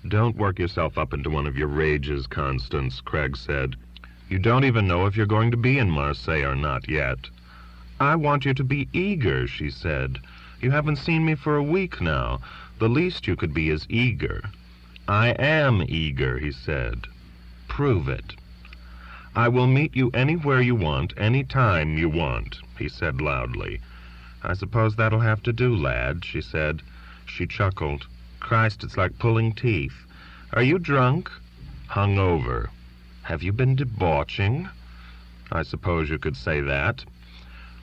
Don't work yourself up into one of your rages, Constance, Craig said. You don't even know if you're going to be in Marseille or not yet. I want you to be eager, she said. You haven't seen me for a week now. The least you could be is eager. I am eager, he said. Prove it. I will meet you anywhere you want, any time you want, he said loudly. I suppose that'll have to do, lad, she said. She chuckled. Christ, it's like pulling teeth. Are you drunk? Hungover. Have you been debauching? I suppose you could say that.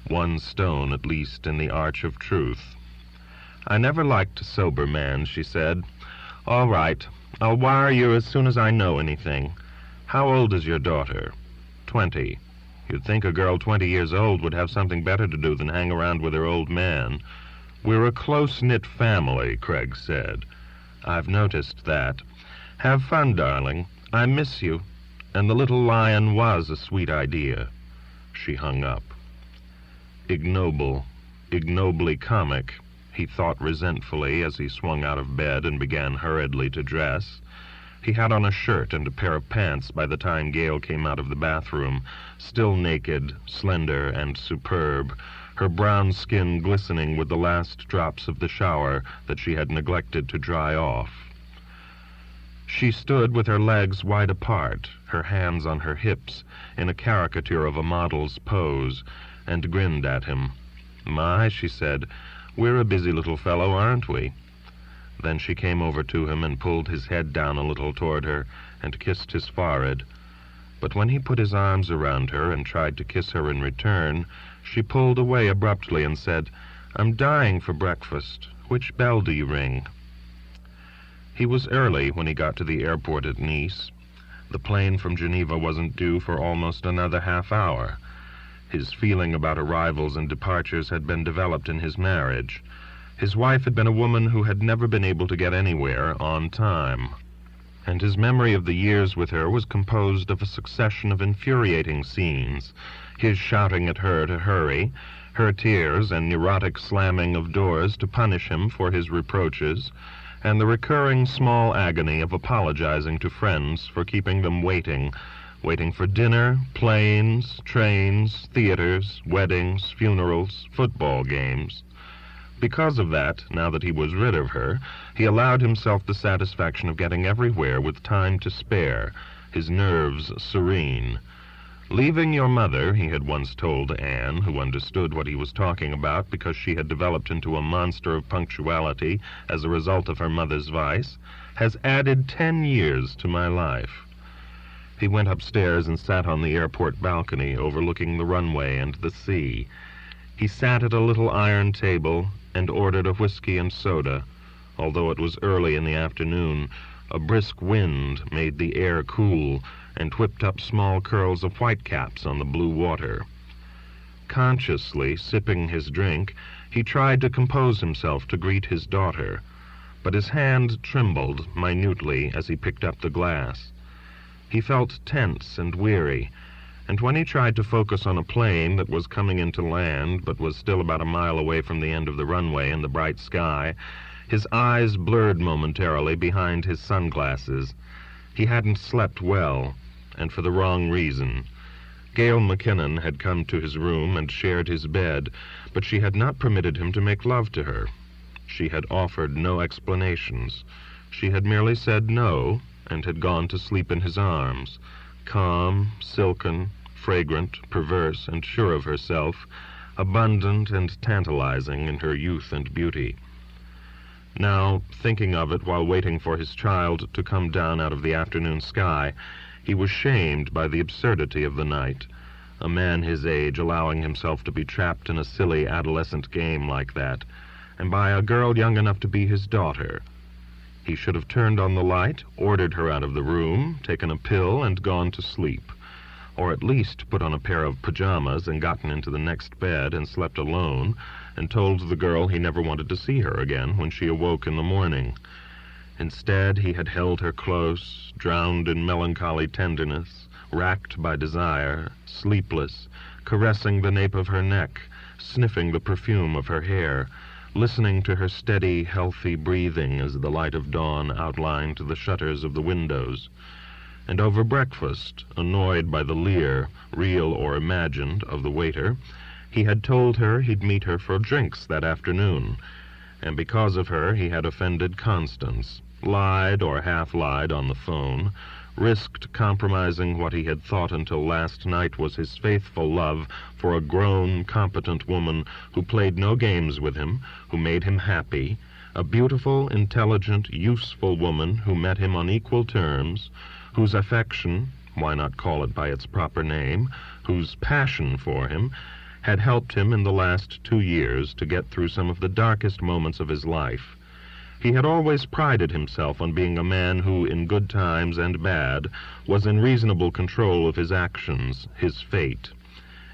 One stone, at least, in the arch of truth. I never liked a sober man, she said. All right. I'll wire you as soon as I know anything. How old is your daughter? 20. You'd think a girl 20 years old would have something better to do than hang around with her old man. We're a close-knit family, Craig said. I've noticed that. Have fun, darling. I miss you. And the little lion was a sweet idea. She hung up. Ignoble, ignobly comic, he thought resentfully as he swung out of bed and began hurriedly to dress. He had on a shirt and a pair of pants by the time Gail came out of the bathroom, still naked, slender, and superb, her brown skin glistening with the last drops of the shower that she had neglected to dry off. She stood with her legs wide apart, her hands on her hips, in a caricature of a model's pose, and grinned at him. My, she said, we're a busy little fellow, aren't we? Then she came over to him and pulled his head down a little toward her and kissed his forehead. But when he put his arms around her and tried to kiss her in return, she pulled away abruptly and said, I'm dying for breakfast. Which bell do you ring? He was early when he got to the airport at Nice. The plane from Geneva wasn't due for almost another half hour. His feeling about arrivals and departures had been developed in his marriage. His wife had been a woman who had never been able to get anywhere on time, and his memory of the years with her was composed of a succession of infuriating scenes, his shouting at her to hurry, her tears and neurotic slamming of doors to punish him for his reproaches, and the recurring small agony of apologizing to friends for keeping them waiting for dinner, planes, trains, theaters, weddings, funerals, football games. Because of that, now that he was rid of her, he allowed himself the satisfaction of getting everywhere with time to spare, his nerves serene. Leaving your mother, he had once told Anne, who understood what he was talking about because she had developed into a monster of punctuality as a result of her mother's vice, has added 10 years to my life. He went upstairs and sat on the airport balcony overlooking the runway and the sea. He sat at a little iron table and ordered a whiskey and soda. Although it was early in the afternoon, a brisk wind made the air cool and whipped up small curls of whitecaps on the blue water. Consciously sipping his drink, he tried to compose himself to greet his daughter, but his hand trembled minutely as he picked up the glass. He felt tense and weary, and when he tried to focus on a plane that was coming into land but was still about a mile away from the end of the runway in the bright sky, his eyes blurred momentarily behind his sunglasses. He hadn't slept well, and for the wrong reason. Gail McKinnon had come to his room and shared his bed, but she had not permitted him to make love to her. She had offered no explanations. She had merely said no, and had gone to sleep in his arms, calm, silken, fragrant, perverse, and sure of herself, abundant and tantalizing in her youth and beauty. Now, thinking of it while waiting for his child to come down out of the afternoon sky, he was shamed by the absurdity of the night, a man his age allowing himself to be trapped in a silly adolescent game like that, and by a girl young enough to be his daughter. He should have turned on the light, ordered her out of the room, taken a pill, and gone to sleep, or at least put on a pair of pajamas and gotten into the next bed and slept alone, and told the girl he never wanted to see her again when she awoke in the morning. Instead, he had held her close, drowned in melancholy tenderness, racked by desire, sleepless, caressing the nape of her neck, sniffing the perfume of her hair, listening to her steady, healthy breathing as the light of dawn outlined the shutters of the windows. And over breakfast, annoyed by the leer, real or imagined, of the waiter, he had told her he'd meet her for drinks that afternoon, and because of her he had offended Constance, lied or half-lied on the phone, risked compromising what he had thought until last night was his faithful love for a grown, competent woman who played no games with him, who made him happy, a beautiful, intelligent, useful woman who met him on equal terms, whose affection, why not call it by its proper name, whose passion for him, had helped him in the last 2 years to get through some of the darkest moments of his life. He had always prided himself on being a man who, in good times and bad, was in reasonable control of his actions, his fate.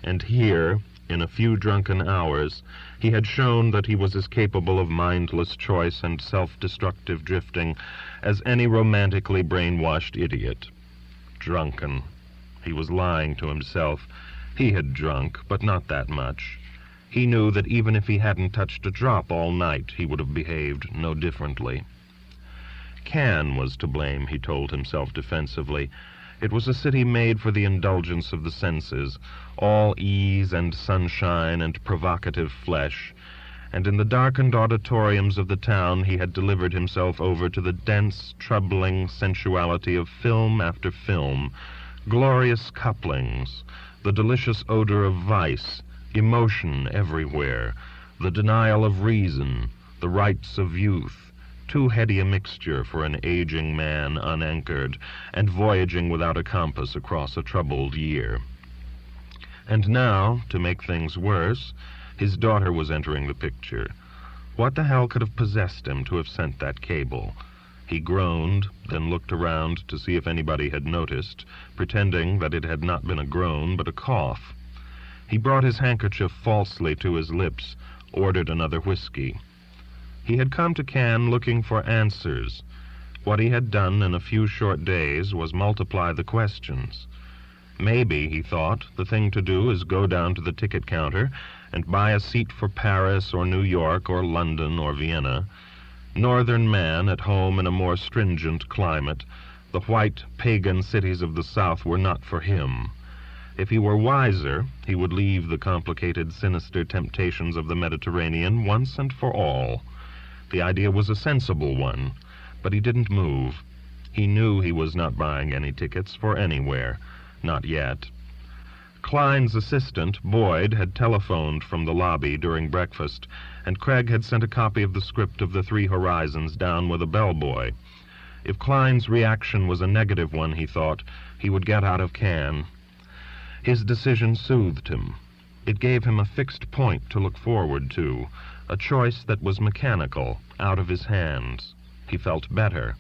And here, in a few drunken hours, he had shown that he was as capable of mindless choice and self-destructive drifting as any romantically brainwashed idiot. Drunken. He was lying to himself. He had drunk, but not that much. He knew that even if he hadn't touched a drop all night, he would have behaved no differently. Cannes was to blame, he told himself defensively. It was a city made for the indulgence of the senses, all ease and sunshine and provocative flesh, and in the darkened auditoriums of the town he had delivered himself over to the dense, troubling sensuality of film after film, glorious couplings, the delicious odor of vice, emotion everywhere, the denial of reason, the rights of youth, too heady a mixture for an aging man unanchored and voyaging without a compass across a troubled year. And now, to make things worse, his daughter was entering the picture. What the hell could have possessed him to have sent that cable? He groaned, then looked around to see if anybody had noticed, pretending that it had not been a groan but a cough. He brought his handkerchief falsely to his lips, ordered another whiskey. He had come to Cannes looking for answers. What he had done in a few short days was multiply the questions. Maybe, he thought, the thing to do is go down to the ticket counter and buy a seat for Paris or New York or London or Vienna. Northern man at home in a more stringent climate, the white, pagan cities of the South were not for him. If he were wiser, he would leave the complicated, sinister temptations of the Mediterranean once and for all. The idea was a sensible one, but he didn't move. He knew he was not buying any tickets for anywhere, not yet. Klein's assistant, Boyd, had telephoned from the lobby during breakfast, and Craig had sent a copy of the script of The Three Horizons down with a bellboy. If Klein's reaction was a negative one, he thought, he would get out of Cannes. His decision soothed him. It gave him a fixed point to look forward to, a choice that was mechanical, out of his hands. He felt better.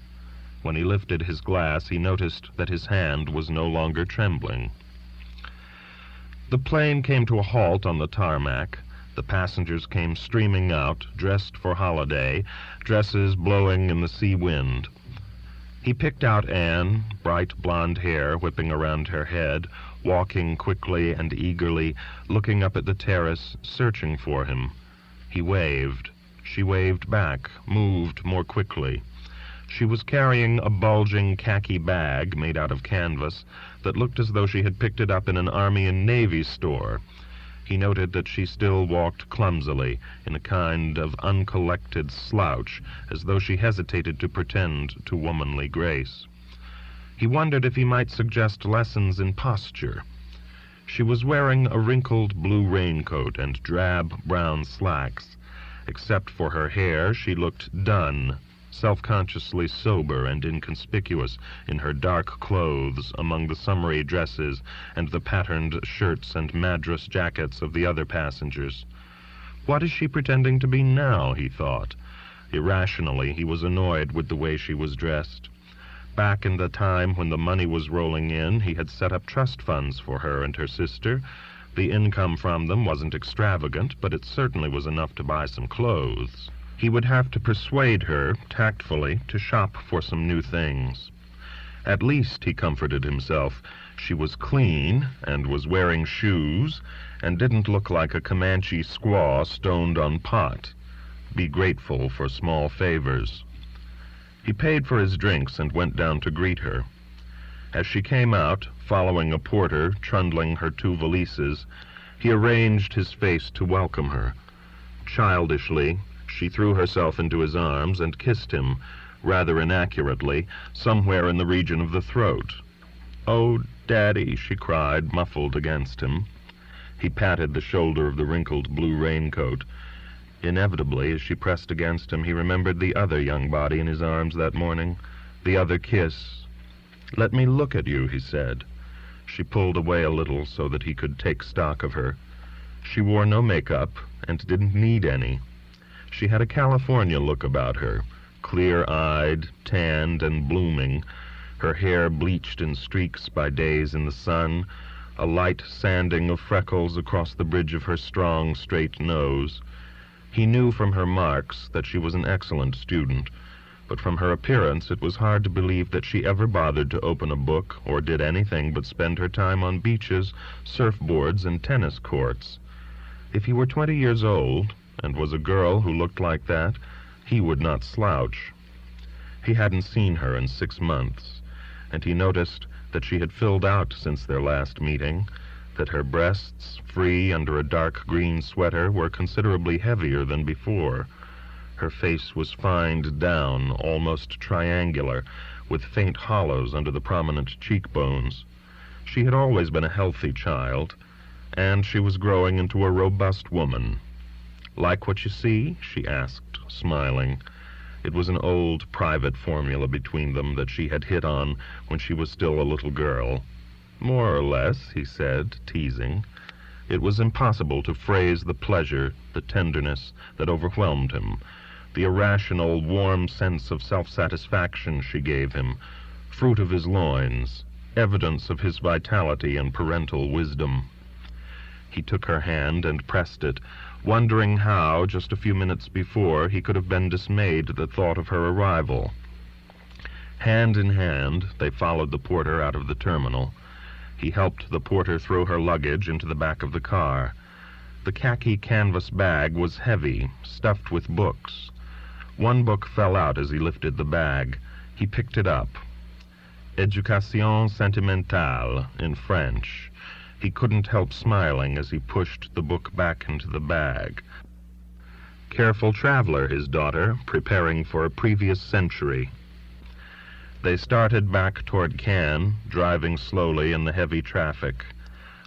When he lifted his glass, he noticed that his hand was no longer trembling. The plane came to a halt on the tarmac. The passengers came streaming out, dressed for holiday, dresses blowing in the sea wind. He picked out Anne, bright blonde hair whipping around her head, walking quickly and eagerly, looking up at the terrace, searching for him. He waved. She waved back, moved more quickly. She was carrying a bulging khaki bag made out of canvas that looked as though she had picked it up in an Army and Navy store. He noted that she still walked clumsily, in a kind of uncollected slouch, as though she hesitated to pretend to womanly grace. He wondered if he might suggest lessons in posture. She was wearing a wrinkled blue raincoat and drab brown slacks. Except for her hair, she looked done, self-consciously sober and inconspicuous in her dark clothes among the summery dresses and the patterned shirts and madras jackets of the other passengers. What is she pretending to be now, he thought. Irrationally, he was annoyed with the way she was dressed. Back in the time when the money was rolling in, he had set up trust funds for her and her sister. The income from them wasn't extravagant, but it certainly was enough to buy some clothes. He would have to persuade her, tactfully, to shop for some new things. At least, he comforted himself, she was clean and was wearing shoes and didn't look like a Comanche squaw stoned on pot. be grateful for small favors. He paid for his drinks and went down to greet her. As she came out, following a porter trundling her 2 valises, he arranged his face to welcome her. Childishly, she threw herself into his arms and kissed him, rather inaccurately, somewhere in the region of the throat. "Oh, Daddy," she cried, muffled against him. He patted the shoulder of the wrinkled blue raincoat. Inevitably, as she pressed against him, he remembered the other young body in his arms that morning, the other kiss. "Let me look at you," he said. She pulled away a little so that he could take stock of her. She wore no makeup and didn't need any. She had a California look about her, clear-eyed, tanned, and blooming, her hair bleached in streaks by days in the sun, a light sanding of freckles across the bridge of her strong, straight nose. He knew from her marks that she was an excellent student, but from her appearance it was hard to believe that she ever bothered to open a book or did anything but spend her time on beaches, surfboards, and tennis courts. If he were 20 years old, and was a girl who looked like that, he would not slouch. He hadn't seen her in 6 months, and he noticed that she had filled out since their last meeting, that her breasts, free under a dark green sweater, were considerably heavier than before. Her face was fined down, almost triangular, with faint hollows under the prominent cheekbones. She had always been a healthy child, and she was growing into a robust woman. "Like what you see?" she asked, smiling. It was an old private formula between them that she had hit on when she was still a little girl. "More or less," he said, teasing. It was impossible to phrase the pleasure, the tenderness that overwhelmed him, the irrational, warm sense of self-satisfaction she gave him, fruit of his loins, evidence of his vitality and parental wisdom. He took her hand and pressed it, wondering how, just a few minutes before, he could have been dismayed at the thought of her arrival. Hand in hand, they followed the porter out of the terminal. He helped the porter throw her luggage into the back of the car. The khaki canvas bag was heavy, stuffed with books. One book fell out as he lifted the bag. He picked it up. Éducation sentimentale, in French. He couldn't help smiling as he pushed the book back into the bag. Careful traveler, his daughter, preparing for a previous century. They started back toward Cannes, driving slowly in the heavy traffic.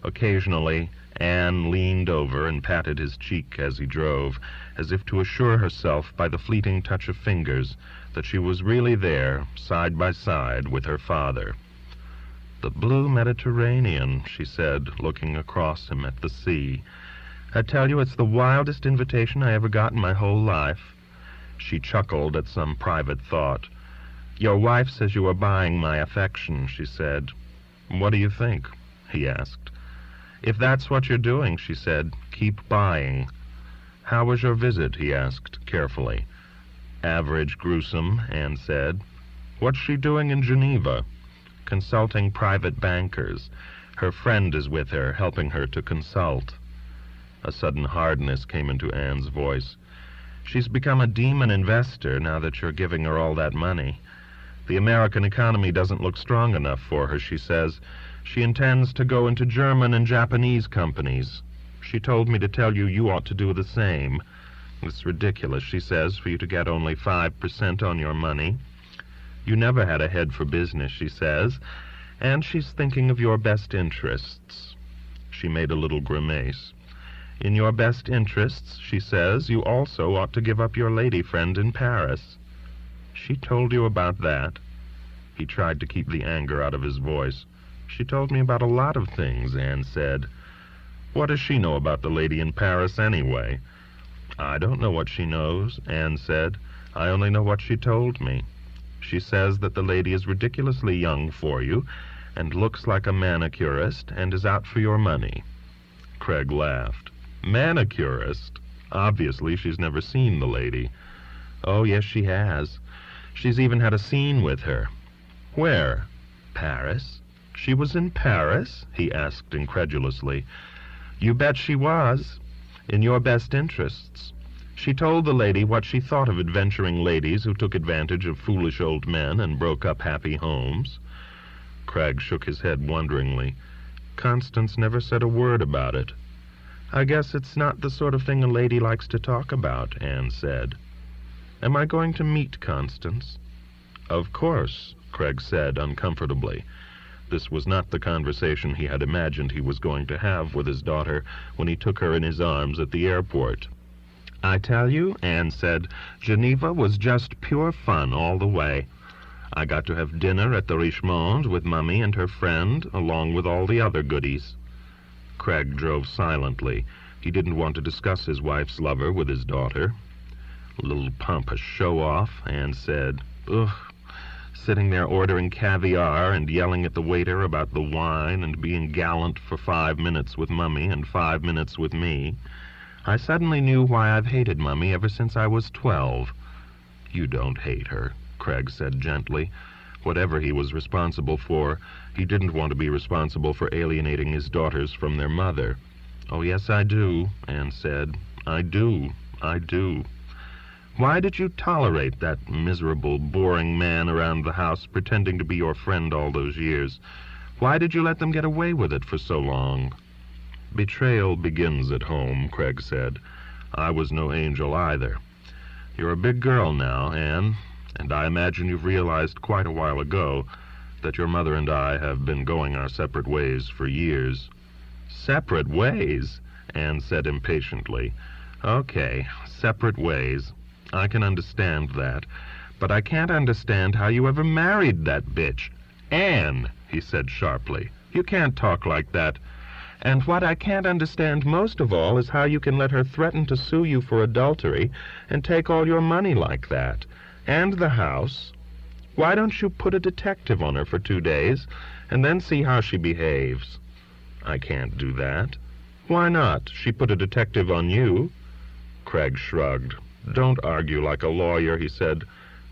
Occasionally, Anne leaned over and patted his cheek as he drove, as if to assure herself by the fleeting touch of fingers that she was really there, side by side with her father. "The blue Mediterranean," she said, looking across him at the sea. "I tell you, it's the wildest invitation I ever got in my whole life." She chuckled at some private thought. "Your wife says you are buying my affection," she said. "What do you think?" he asked. "If that's what you're doing," she said, "keep buying." "How was your visit?" he asked, carefully. "Average gruesome," Anne said. "What's she doing in Geneva?" "Consulting private bankers. Her friend is with her, helping her to consult." A sudden hardness came into Anne's voice. "She's become a demon investor now that you're giving her all that money. The American economy doesn't look strong enough for her, she says. She intends to go into German and Japanese companies. She told me to tell you you ought to do the same. It's ridiculous, she says, for you to get only 5% on your money. You never had a head for business, she says, and she's thinking of your best interests." She made a little grimace. "In your best interests, she says, you also ought to give up your lady friend in Paris." "She told you about that?" He tried to keep the anger out of his voice. "She told me about a lot of things," Anne said. "What does she know about the lady in Paris, anyway?" "I don't know what she knows," Anne said. "I only know what she told me. She says that the lady is ridiculously young for you, and looks like a manicurist, and is out for your money." Craig laughed. "Manicurist? Obviously she's never seen the lady." "Oh, yes, she has. She's even had a scene with her." "Where?" "Paris." "She was in Paris?" he asked incredulously. "You bet she was. In your best interests. She told the lady what she thought of adventuring ladies who took advantage of foolish old men and broke up happy homes. Cragg shook his head wonderingly. Constance never said a word about it. I guess it's not the sort of thing a lady likes to talk about, Anne said. Am I going to meet Constance? Of course, Cragg said uncomfortably. This was not the conversation he had imagined he was going to have with his daughter when he took her in his arms at the airport. I tell you, Anne said, Geneva was just pure fun all the way. I got to have dinner at the Richemond with Mummy and her friend, along with all the other goodies. Cragg drove silently. He didn't want to discuss his wife's lover with his daughter. A little pompous show-off, Anne said. Ugh. Sitting there ordering caviar and yelling at the waiter about the wine and being gallant for 5 minutes with Mummy and 5 minutes with me. I suddenly knew why I've hated Mummy ever since I was 12. You don't hate her, Cragg said gently. Whatever he was responsible for, he didn't want to be responsible for alienating his daughters from their mother. Oh, yes, I do, Anne said. I do. Why did you tolerate that miserable, boring man around the house pretending to be your friend all those years? Why did you let them get away with it for so long? Betrayal begins at home, Cragg said. I was no angel either. You're a big girl now, Anne, and I imagine you've realized quite a while ago that your mother and I have been going our separate ways for years. Separate ways? Anne said impatiently. Okay, separate ways. I can understand that, but I can't understand how you ever married that bitch. Anne, he said sharply, you can't talk like that. And what I can't understand most of all is how you can let her threaten to sue you for adultery and take all your money like that. And the house. Why don't you put a detective on her for 2 days and then see how she behaves? I can't do that. Why not? She put a detective on you. Cragg shrugged. Don't argue like a lawyer, he said.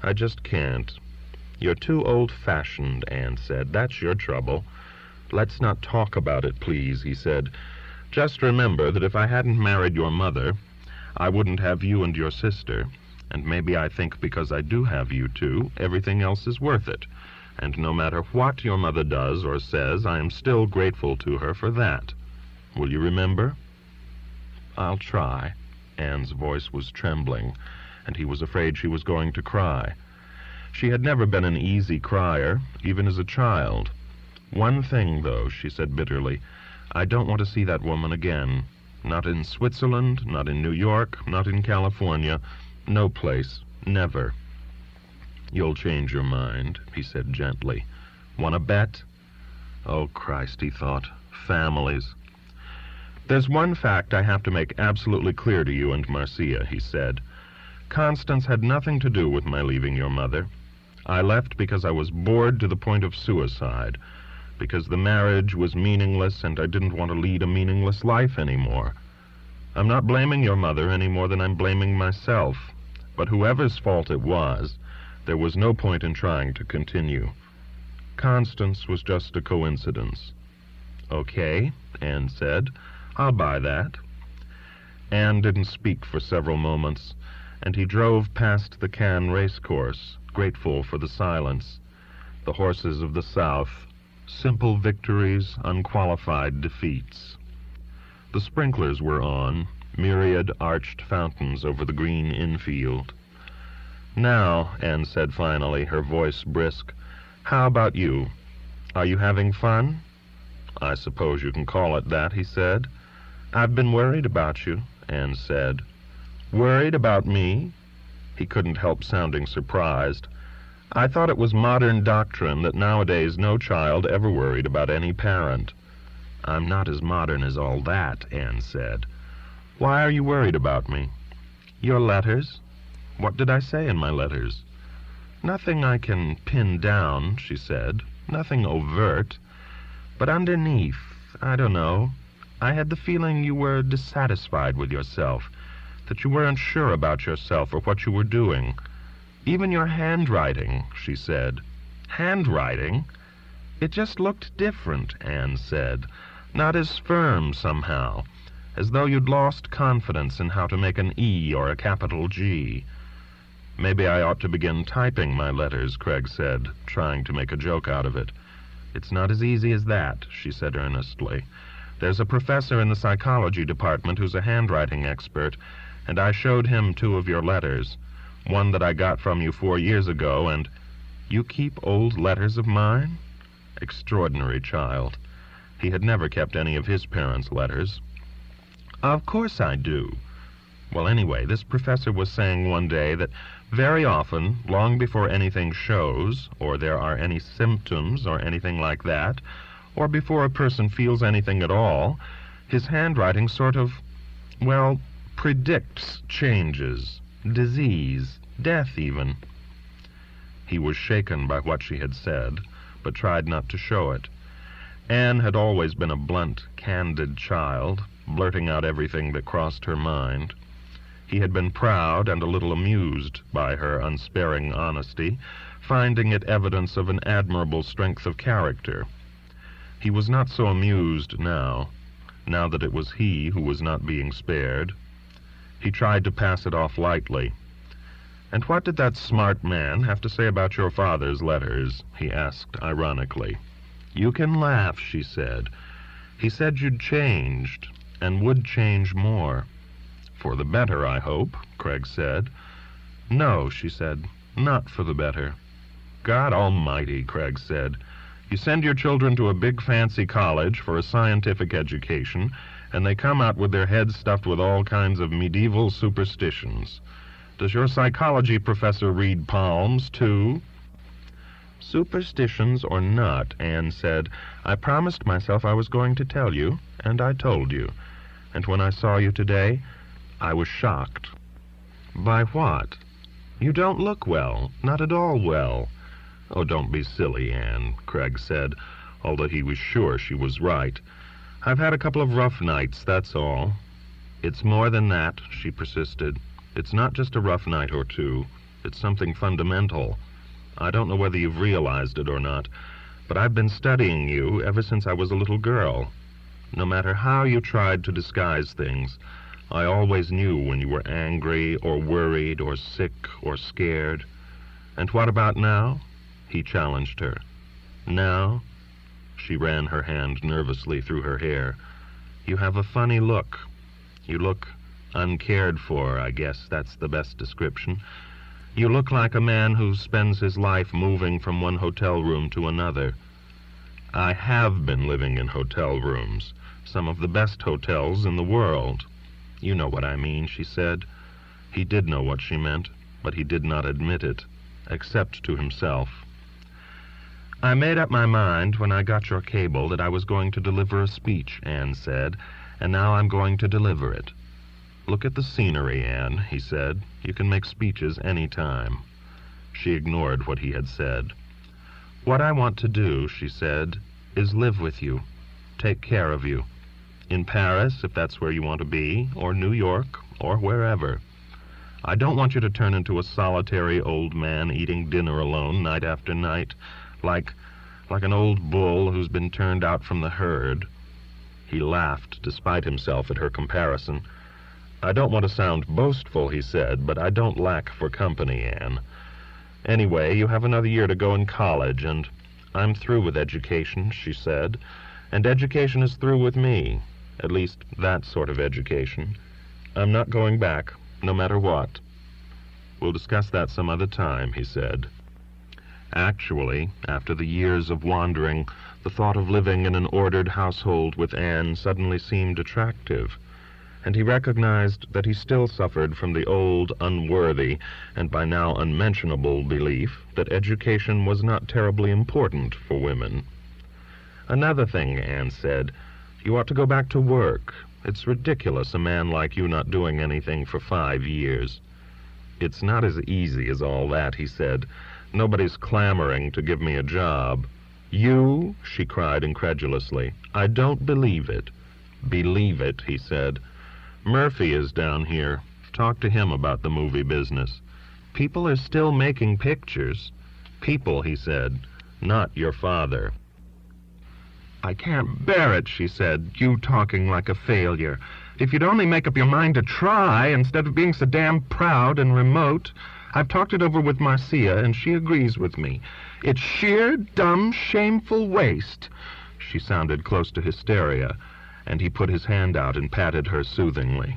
I just can't. You're too old-fashioned, Anne said. That's your trouble. Let's not talk about it, please, he said. Just remember that if I hadn't married your mother, I wouldn't have you and your sister. And maybe I think because I do have you two, everything else is worth it. And no matter what your mother does or says, I am still grateful to her for that. Will you remember? I'll try. Anne's voice was trembling, and he was afraid she was going to cry. She had never been an easy crier, even as a child. One thing, though, she said bitterly, I don't want to see that woman again. Not in Switzerland, not in New York, not in California. No place. Never. You'll change your mind, he said gently. Want to bet? Oh, Christ, he thought. Families. There's one fact I have to make absolutely clear to you and Marcia, he said. Constance had nothing to do with my leaving your mother. I left because I was bored to the point of suicide, because the marriage was meaningless and I didn't want to lead a meaningless life anymore. I'm not blaming your mother any more than I'm blaming myself, but whoever's fault it was, there was no point in trying to continue. Constance was just a coincidence. Okay, Anne said. I'll buy that. Anne didn't speak for several moments, and he drove past the Cannes racecourse, grateful for the silence. The horses of the South, simple victories, unqualified defeats. The sprinklers were on, myriad arched fountains over the green infield. Now, Anne said finally, her voice brisk, how about you? Are you having fun? I suppose you can call it that, he said. I've been worried about you, Anne said. Worried about me? He couldn't help sounding surprised. I thought it was modern doctrine that nowadays no child ever worried about any parent. I'm not as modern as all that, Anne said. Why are you worried about me? Your letters? What did I say in my letters? Nothing I can pin down, she said. Nothing overt. But underneath, I don't know, I had the feeling you were dissatisfied with yourself, that you weren't sure about yourself or what you were doing. Even your handwriting, she said. Handwriting? It just looked different, Anne said. Not as firm, somehow. as though you'd lost confidence in how to make an E or a capital G. Maybe I ought to begin typing my letters, Craig said, trying to make a joke out of it. It's not as easy as that, she said earnestly. There's a professor in the psychology department who's a handwriting expert, and I showed him 2 of your letters, one that I got from you 4 years ago, and... You keep old letters of mine? Extraordinary child. He had never kept any of his parents' letters. Of course I do. Well, anyway, this professor was saying one day that very often, long before anything shows, or there are any symptoms or anything like that, or before a person feels anything at all, his handwriting sort of, well, predicts changes, disease, death even. He was shaken by what she had said, but tried not to show it. Anne had always been a blunt, candid child, blurting out everything that crossed her mind. He had been proud and a little amused by her unsparing honesty, finding it evidence of an admirable strength of character. He was not so amused now that it was he who was not being spared. He tried to pass it off lightly. "And what did that smart man have to say about your father's letters?" he asked ironically. "You can laugh," she said. "He said you'd changed, and would change more." "For the better, I hope," Craig said. "No," she said, "not for the better." "God almighty," Craig said. "You send your children to a big fancy college for a scientific education, and they come out with their heads stuffed with all kinds of medieval superstitions. Does your psychology professor read palms, too?" "Superstitions or not," Anne said, "I promised myself I was going to tell you, and I told you. And when I saw you today, I was shocked." "By what?" "You don't look well, not at all well." "Oh, don't be silly, Anne," Craig said, although he was sure she was right. "I've had a couple of rough nights, that's all." "It's more than that," she persisted. "It's not just a rough night or two. It's something fundamental. I don't know whether you've realized it or not, but I've been studying you ever since I was a little girl. No matter how you tried to disguise things, I always knew when you were angry or worried or sick or scared. And what about now?" he challenged her. "Now?" She ran her hand nervously through her hair. "You have a funny look. You look uncared for, I guess that's the best description. You look like a man who spends his life moving from one hotel room to another." "I have been living in hotel rooms, some of the best hotels in the world." "You know what I mean," she said. He did know what she meant, but he did not admit it, except to himself. "I made up my mind when I got your cable that I was going to deliver a speech," Anne said, "and now I'm going to deliver it." "Look at the scenery, Anne," he said. "You can make speeches any time." She ignored what he had said. "What I want to do," she said, "is live with you, take care of you. In Paris, if that's where you want to be, or New York, or wherever. I don't want you to turn into a solitary old man eating dinner alone night after night, like an old bull who's been turned out from the herd." He laughed, despite himself, at her comparison. "I don't want to sound boastful," he said, "but I don't lack for company, Anne. Anyway, you have another year to go in college, and I'm through with education," she said, "and education is through with me, at least that sort of education. I'm not going back, no matter what." "We'll discuss that some other time," he said. Actually, after the years of wandering, the thought of living in an ordered household with Anne suddenly seemed attractive, and he recognized that he still suffered from the old, unworthy, and by now unmentionable belief that education was not terribly important for women. "Another thing," Anne said, "you ought to go back to work. It's ridiculous, a man like you not doing anything for 5 years. "It's not as easy as all that," he said. "Nobody's clamoring to give me a job." "You?" she cried incredulously. "I don't believe it." "Believe it," he said. "Murphy is down here. Talk to him about the movie business. People are still making pictures." "People," he said, "not your father." "I can't bear it," she said, "you talking like a failure. If you'd only make up your mind to try, instead of being so damn proud and remote. I've talked it over with Marcia, and she agrees with me. It's sheer, dumb, shameful waste." She sounded close to hysteria, and he put his hand out and patted her soothingly.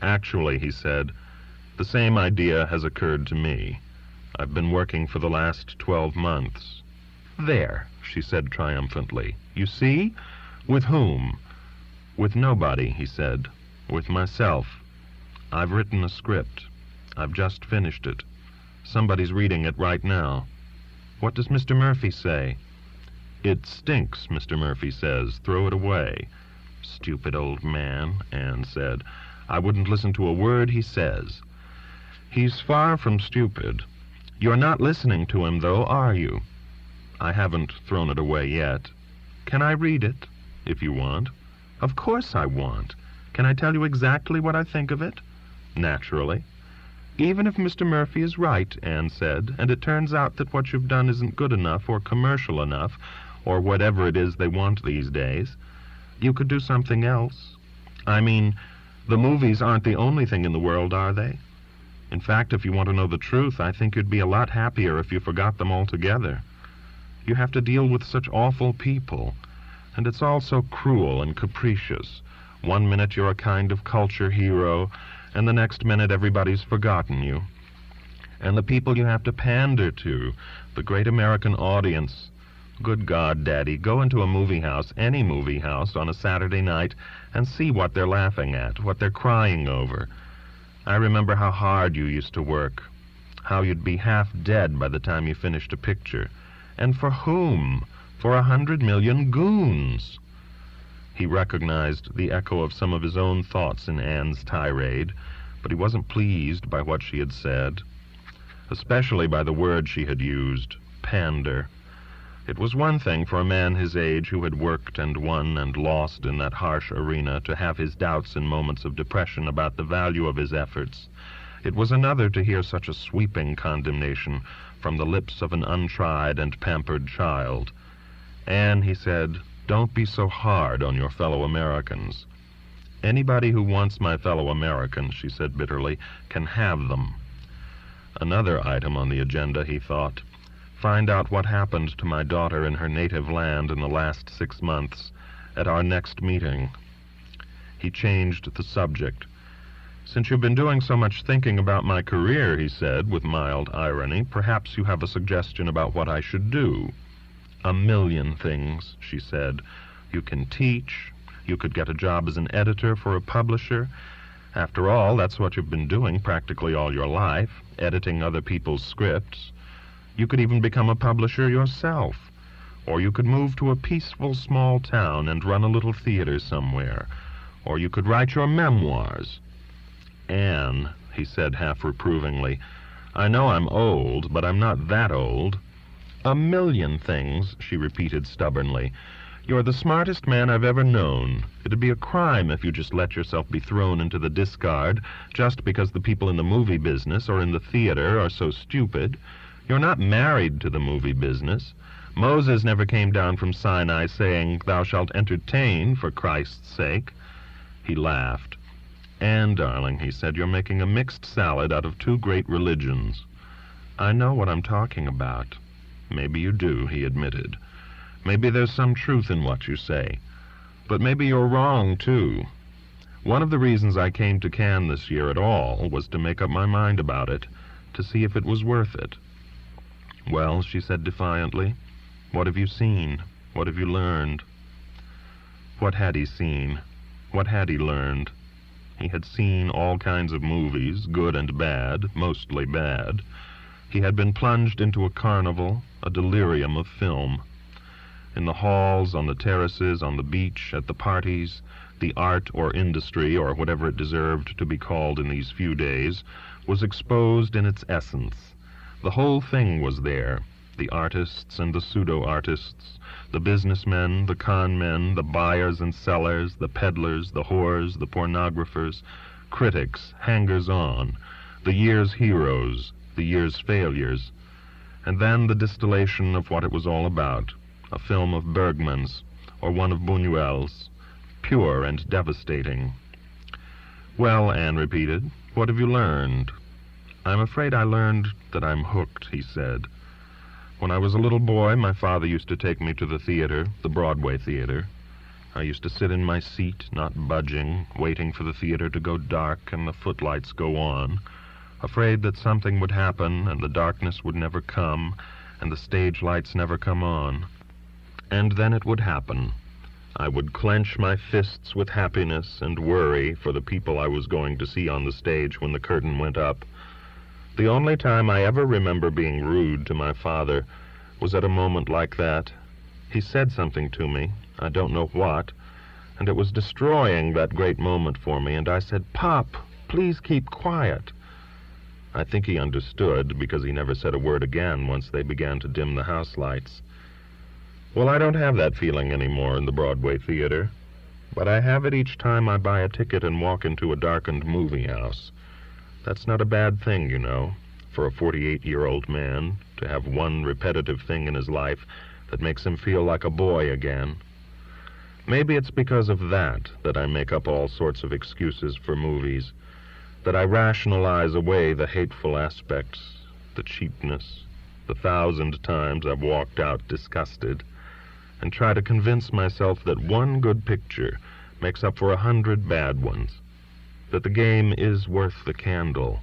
"Actually," he said, "the same idea has occurred to me. I've been working for the last 12 months. "There," she said triumphantly. "You see? With whom?" "With nobody," he said. "With myself. I've written a script. I've just finished it. Somebody's reading it right now." "What does Mr. Murphy say?" "It stinks," Mr. Murphy says. "Throw it away." "Stupid old man," Anne said. "I wouldn't listen to a word he says." "He's far from stupid. You're not listening to him, though, are you?" "I haven't thrown it away yet." "Can I read it?" "If you want." "Of course I want. Can I tell you exactly what I think of it?" "Naturally." "Even if Mr. Murphy is right," Anne said, "and it turns out that what you've done isn't good enough or commercial enough, or whatever it is they want these days, you could do something else. I mean, the movies aren't the only thing in the world, are they? In fact, if you want to know the truth, I think you'd be a lot happier if you forgot them altogether. You have to deal with such awful people, and it's all so cruel and capricious. One minute you're a kind of culture hero, and the next minute everybody's forgotten you. And the people you have to pander to, the great American audience. Good God, Daddy, go into a movie house, any movie house, on a Saturday night, and see what they're laughing at, what they're crying over. I remember how hard you used to work, how you'd be half dead by the time you finished a picture. And for whom? For 100 million goons." He recognized the echo of some of his own thoughts in Anne's tirade, but he wasn't pleased by what she had said, especially by the word she had used, pander. It was one thing for a man his age who had worked and won and lost in that harsh arena to have his doubts in moments of depression about the value of his efforts. It was another to hear such a sweeping condemnation from the lips of an untried and pampered child. "Anne," he said, "don't be so hard on your fellow Americans." "Anybody who wants my fellow Americans," she said bitterly, "can have them." Another item on the agenda, he thought. Find out what happened to my daughter in her native land in the last 6 months at our next meeting. He changed the subject. "Since you've been doing so much thinking about my career," he said with mild irony, "perhaps you have a suggestion about what I should do." "A million things," she said. "You can teach. You could get a job as an editor for a publisher. After all, that's what you've been doing practically all your life, editing other people's scripts. You could even become a publisher yourself. Or you could move to a peaceful small town and run a little theater somewhere. Or you could write your memoirs." "Anne," he said half reprovingly, "I know I'm old, but I'm not that old." "A million things," she repeated stubbornly. "You're the smartest man I've ever known. It'd be a crime if you just let yourself be thrown into the discard just because the people in the movie business or in the theater are so stupid. You're not married to the movie business. Moses never came down from Sinai saying, 'Thou shalt entertain for Christ's sake.'" He laughed. "Anne, darling," he said, "you're making a mixed salad out of 2 great religions." "I know what I'm talking about." "Maybe you do," he admitted. "Maybe there's some truth in what you say. But maybe you're wrong, too. One of the reasons I came to Cannes this year at all was to make up my mind about it, to see if it was worth it." "Well," she said defiantly, "what have you seen? What have you learned?" What had he seen? What had he learned? He had seen all kinds of movies, good and bad, mostly bad. He had been plunged into a carnival, a delirium of film. In the halls, on the terraces, on the beach, at the parties, the art or industry, or whatever it deserved to be called in these few days, was exposed in its essence. The whole thing was there, the artists and the pseudo-artists, the businessmen, the con men, the buyers and sellers, the peddlers, the whores, the pornographers, critics, hangers-on, the year's heroes, the year's failures, and then the distillation of what it was all about, a film of Bergman's or one of Buñuel's, pure and devastating. "Well," Anne repeated, "what have you learned?" "I'm afraid I learned that I'm hooked," he said. "When I was a little boy, my father used to take me to the theater, the Broadway theater. I used to sit in my seat, not budging, waiting for the theater to go dark and the footlights go on, afraid that something would happen and the darkness would never come and the stage lights never come on. And then it would happen. I would clench my fists with happiness and worry for the people I was going to see on the stage when the curtain went up. The only time I ever remember being rude to my father was at a moment like that. He said something to me, I don't know what, and it was destroying that great moment for me, and I said, 'Pop, please keep quiet.' I think he understood, because he never said a word again once they began to dim the house lights. Well, I don't have that feeling anymore in the Broadway theater, but I have it each time I buy a ticket and walk into a darkened movie house. That's not a bad thing, you know, for a 48-year-old man to have one repetitive thing in his life that makes him feel like a boy again. Maybe it's because of that I make up all sorts of excuses for movies, that I rationalize away the hateful aspects, the cheapness, the 1,000 times I've walked out disgusted, and try to convince myself that one good picture makes up for 100 bad ones, that the game is worth the candle."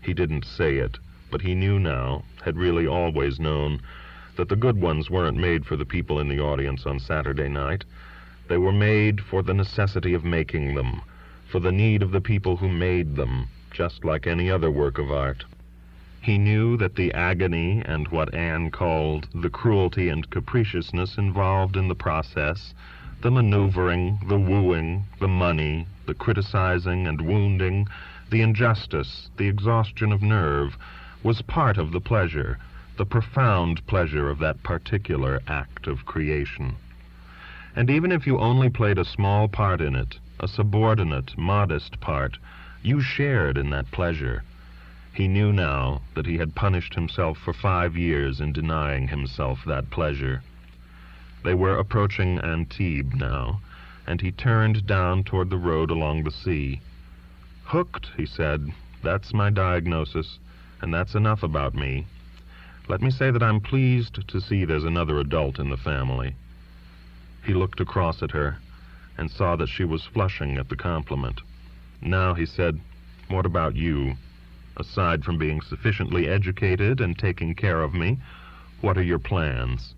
He didn't say it, but he knew now, had really always known, that the good ones weren't made for the people in the audience on Saturday night. They were made for the necessity of making them, for the need of the people who made them, just like any other work of art. He knew that the agony and what Anne called the cruelty and capriciousness involved in the process, the maneuvering, the wooing, the money, the criticizing and wounding, the injustice, the exhaustion of nerve, was part of the pleasure, the profound pleasure of that particular act of creation. And even if you only played a small part in it, a subordinate, modest part, you shared in that pleasure. He knew now that he had punished himself for 5 years in denying himself that pleasure. They were approaching Antibes now, and he turned down toward the road along the sea. "Hooked," he said. "That's my diagnosis, and that's enough about me. Let me say that I'm pleased to see there's another adult in the family." He looked across at her and saw that she was flushing at the compliment. "Now," he said, "what about you? Aside from being sufficiently educated and taking care of me, what are your plans?"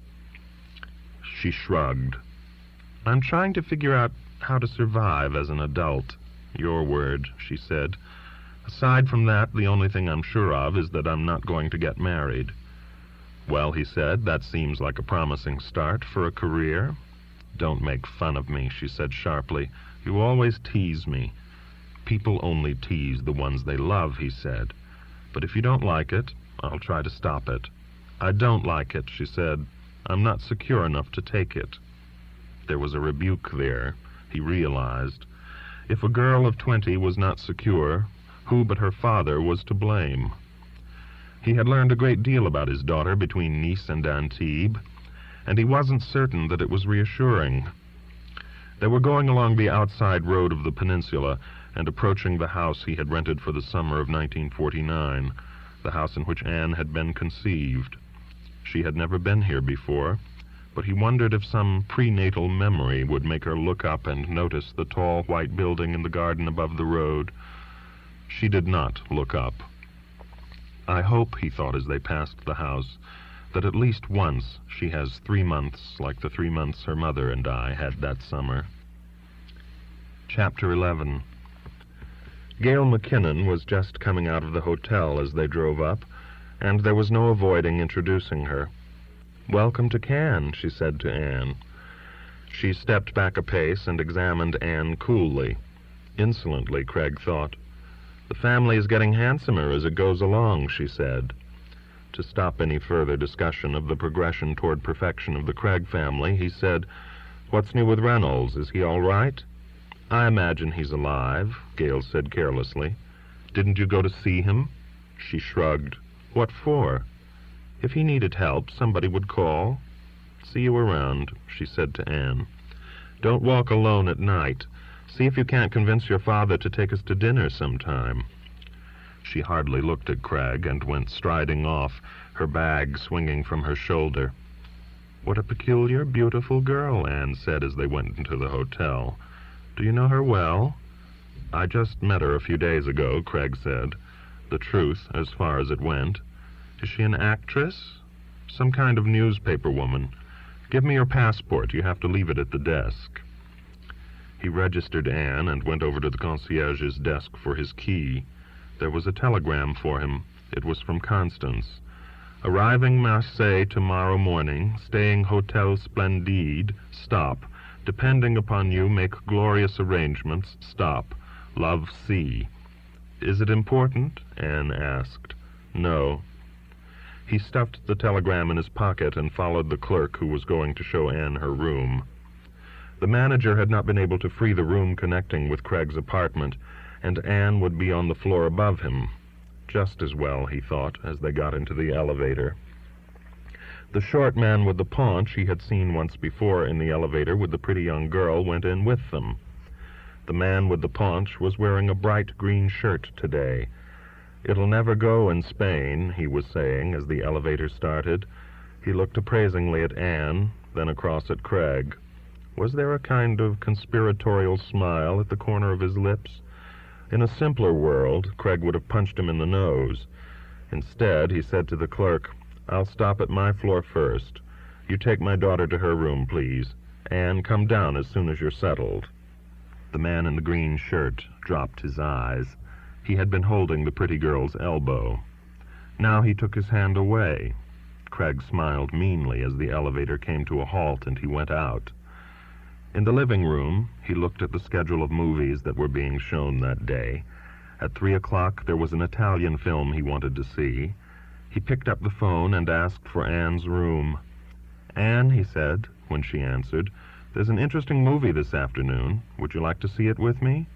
She shrugged. "I'm trying to figure out how to survive as an adult. Your word," she said. "Aside from that, the only thing I'm sure of is that I'm not going to get married." "Well," he said, "that seems like a promising start for a career." "Don't make fun of me," she said sharply. "You always tease me." "People only tease the ones they love," he said. "But if you don't like it, I'll try to stop it." "I don't like it," she said. "I'm not secure enough to take it." There was a rebuke there, he realized. If a girl of 20 was not secure, who but her father was to blame? He had learned a great deal about his daughter between Nice and Antibes, and he wasn't certain that it was reassuring. They were going along the outside road of the peninsula and approaching the house he had rented for the summer of 1949, the house in which Anne had been conceived. She had never been here before, but he wondered if some prenatal memory would make her look up and notice the tall white building in the garden above the road. She did not look up. "I hope," he thought as they passed the house, "that at least once she has 3 months like the 3 months her mother and I had that summer." Chapter 11. Gail McKinnon was just coming out of the hotel as they drove up, and there was no avoiding introducing her. "Welcome to Cannes," she said to Anne. She stepped back a pace and examined Anne coolly. Insolently, Craig thought. "The family is getting handsomer as it goes along," she said. To stop any further discussion of the progression toward perfection of the Craig family, he said, "What's new with Reynolds? Is he all right?" "I imagine he's alive," Gail said carelessly. "Didn't you go to see him?" She shrugged. "What for?" "If he needed help, somebody would call." "See you around," she said to Anne. Don't walk alone at night. See if you can't convince your father to take us to dinner sometime." She hardly looked at Craig and went striding off, her bag swinging from her shoulder. "What a peculiar, beautiful girl," Anne said as they went into the hotel. "Do you know her well?" "I just met her a few days ago," Craig said. The truth, as far as it went. "Is she an actress?" "Some kind of newspaper woman. Give me your passport. You have to leave it at the desk." He registered Anne and went over to the concierge's desk for his key. There was a telegram for him. It was from Constance. "Arriving Marseille tomorrow morning, staying Hotel Splendide, stop. Depending upon you, make glorious arrangements, stop. Love, C." "Is it important?" Anne asked. "No." He stuffed the telegram in his pocket and followed the clerk who was going to show Anne her room. The manager had not been able to free the room connecting with Craig's apartment, and Anne would be on the floor above him. Just as well, he thought, as they got into the elevator. The short man with the paunch he had seen once before in the elevator with the pretty young girl went in with them. The man with the paunch was wearing a bright green shirt today. "It'll never go in Spain," he was saying as the elevator started. He looked appraisingly at Anne, then across at Craig. Was there a kind of conspiratorial smile at the corner of his lips? In a simpler world, Craig would have punched him in the nose. Instead, he said to the clerk, "I'll stop at my floor first. You take my daughter to her room, please. And come down as soon as you're settled." The man in the green shirt dropped his eyes. He had been holding the pretty girl's elbow. Now he took his hand away. Craig smiled meanly as the elevator came to a halt and he went out. In the living room, he looked at the schedule of movies that were being shown that day. At 3 o'clock, there was an Italian film he wanted to see. He picked up the phone and asked for Anne's room. "Anne," he said, when she answered, "there's an interesting movie this afternoon. Would you like to see it with me?"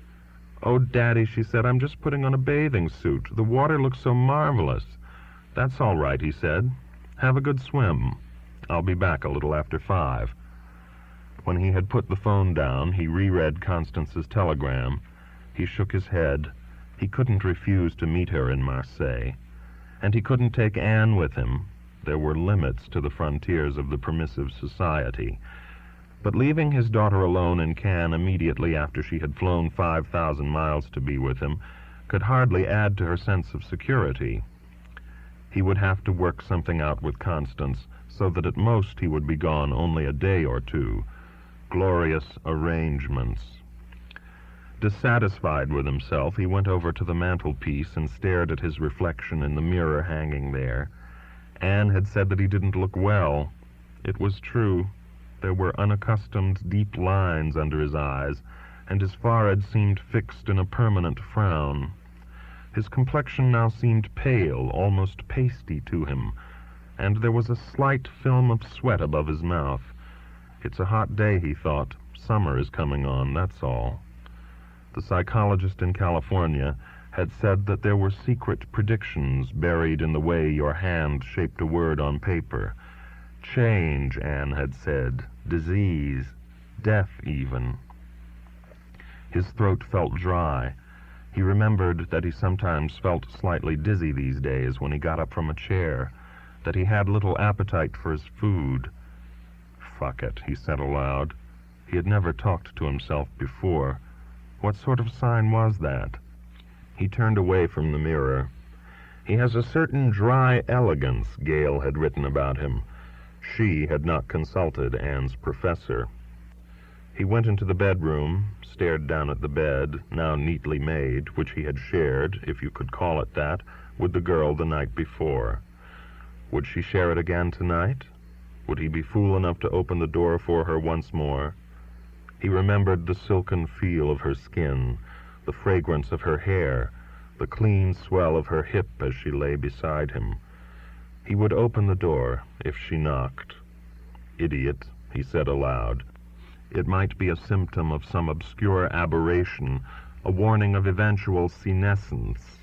"Oh, Daddy," she said, "I'm just putting on a bathing suit. The water looks so marvelous." "That's all right," he said. "Have a good swim. I'll be back a little after 5. When he had put the phone down, he reread Constance's telegram. He shook his head. He couldn't refuse to meet her in Marseille. And he couldn't take Anne with him. There were limits to the frontiers of the permissive society. But leaving his daughter alone in Cannes immediately after she had flown 5,000 miles to be with him could hardly add to her sense of security. He would have to work something out with Constance, so that at most he would be gone only a day or two. Glorious arrangements. Dissatisfied with himself, he went over to the mantelpiece and stared at his reflection in the mirror hanging there. Anne had said that he didn't look well. It was true. There were unaccustomed deep lines under his eyes, and his forehead seemed fixed in a permanent frown. His complexion now seemed pale, almost pasty to him, and there was a slight film of sweat above his mouth. It's a hot day, he thought. Summer is coming on, that's all. The psychologist in California had said that there were secret predictions buried in the way your hand shaped a word on paper. Change, Anne had said, disease, death even. His throat felt dry. He remembered that he sometimes felt slightly dizzy these days when he got up from a chair, that he had little appetite for his food. "Fuck it," he said aloud. He had never talked to himself before. What sort of sign was that? He turned away from the mirror. He has a certain dry elegance, Gail had written about him. She had not consulted Anne's professor. He went into the bedroom, stared down at the bed, now neatly made, which he had shared, if you could call it that, with the girl the night before. Would she share it again tonight? Would he be fool enough to open the door for her once more? He remembered the silken feel of her skin, the fragrance of her hair, the clean swell of her hip as she lay beside him. He would open the door if she knocked. "Idiot," he said aloud. It might be a symptom of some obscure aberration, a warning of eventual senescence,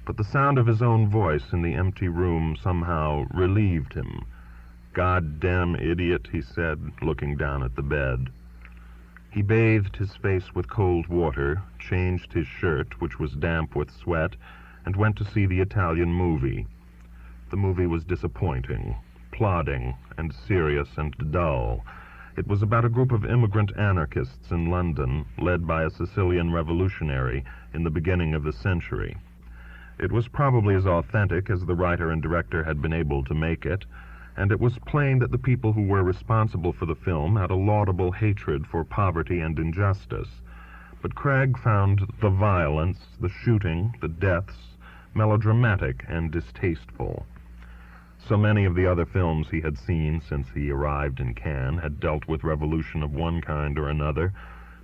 but the sound of his own voice in the empty room somehow relieved him. "God-damn idiot," he said, looking down at the bed. He bathed his face with cold water, changed his shirt, which was damp with sweat, and went to see the Italian movie. The movie was disappointing, plodding, and serious and dull. It was about a group of immigrant anarchists in London, led by a Sicilian revolutionary in the beginning of the century. It was probably as authentic as the writer and director had been able to make it, and it was plain that the people who were responsible for the film had a laudable hatred for poverty and injustice. But Craig found the violence, the shooting, the deaths, melodramatic and distasteful. So many of the other films he had seen since he arrived in Cannes had dealt with revolution of one kind or another,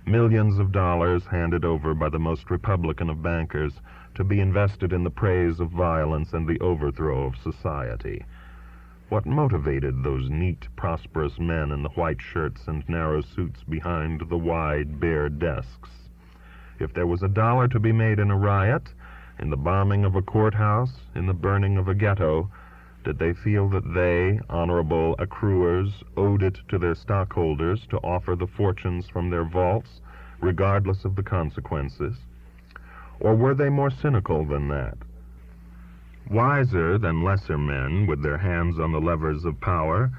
millions of dollars handed over by the most Republican of bankers to be invested in the praise of violence and the overthrow of society. What motivated those neat, prosperous men in the white shirts and narrow suits behind the wide, bare desks? If there was $1 to be made in a riot, in the bombing of a courthouse, in the burning of a ghetto, did they feel that they, honorable accruers, owed it to their stockholders to offer the fortunes from their vaults, regardless of the consequences? Or were they more cynical than that? Wiser than lesser men, with their hands on the levers of power,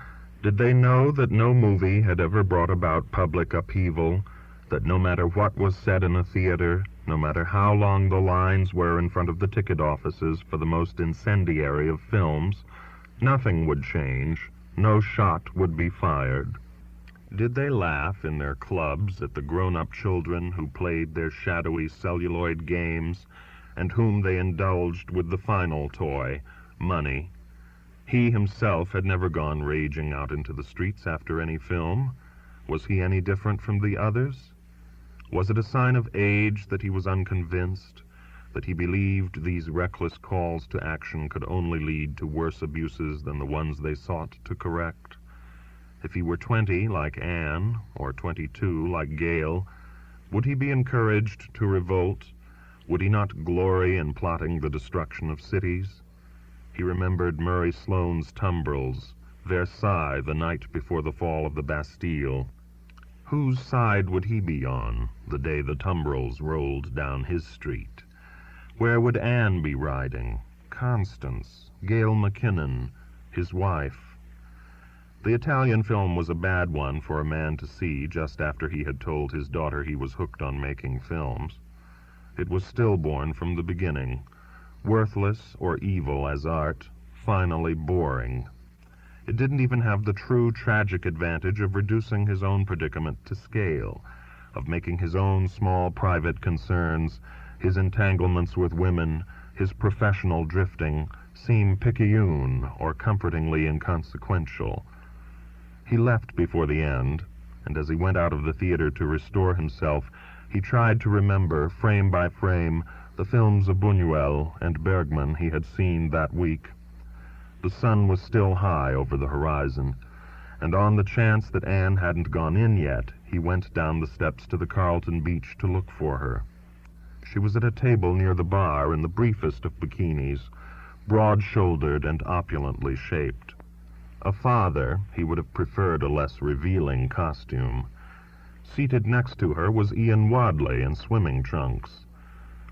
did they know that no movie had ever brought about public upheaval, that no matter what was said in a theater, no matter how long the lines were in front of the ticket offices for the most incendiary of films, nothing would change, no shot would be fired? Did they laugh in their clubs at the grown-up children who played their shadowy celluloid games, and whom they indulged with the final toy, money? He himself had never gone raging out into the streets after any film. Was he any different from the others? Was it a sign of age that he was unconvinced, that he believed these reckless calls to action could only lead to worse abuses than the ones they sought to correct? If he were 20, like Anne, or 22, like Gail, would he be encouraged to revolt? Would he not glory in plotting the destruction of cities? He remembered Murray Sloane's tumbrils, Versailles the night before the fall of the Bastille. Whose side would he be on the day the tumbrils rolled down his street? Where would Anne be riding? Constance, Gail McKinnon, his wife? The Italian film was a bad one for a man to see just after he had told his daughter he was hooked on making films. It was stillborn from the beginning, worthless or evil as art, finally boring. It didn't even have the true tragic advantage of reducing his own predicament to scale, of making his own small private concerns, his entanglements with women, his professional drifting, seem picayune or comfortingly inconsequential. He left before the end, and as he went out of the theater to restore himself, he tried to remember, frame by frame, the films of Buñuel and Bergman he had seen that week. The sun was still high over the horizon, and on the chance that Anne hadn't gone in yet, he went down the steps to the Carlton beach to look for her. She was at a table near the bar in the briefest of bikinis, broad-shouldered and opulently shaped. A father, he would have preferred a less revealing costume. Seated next to her was Ian Wadley in swimming trunks.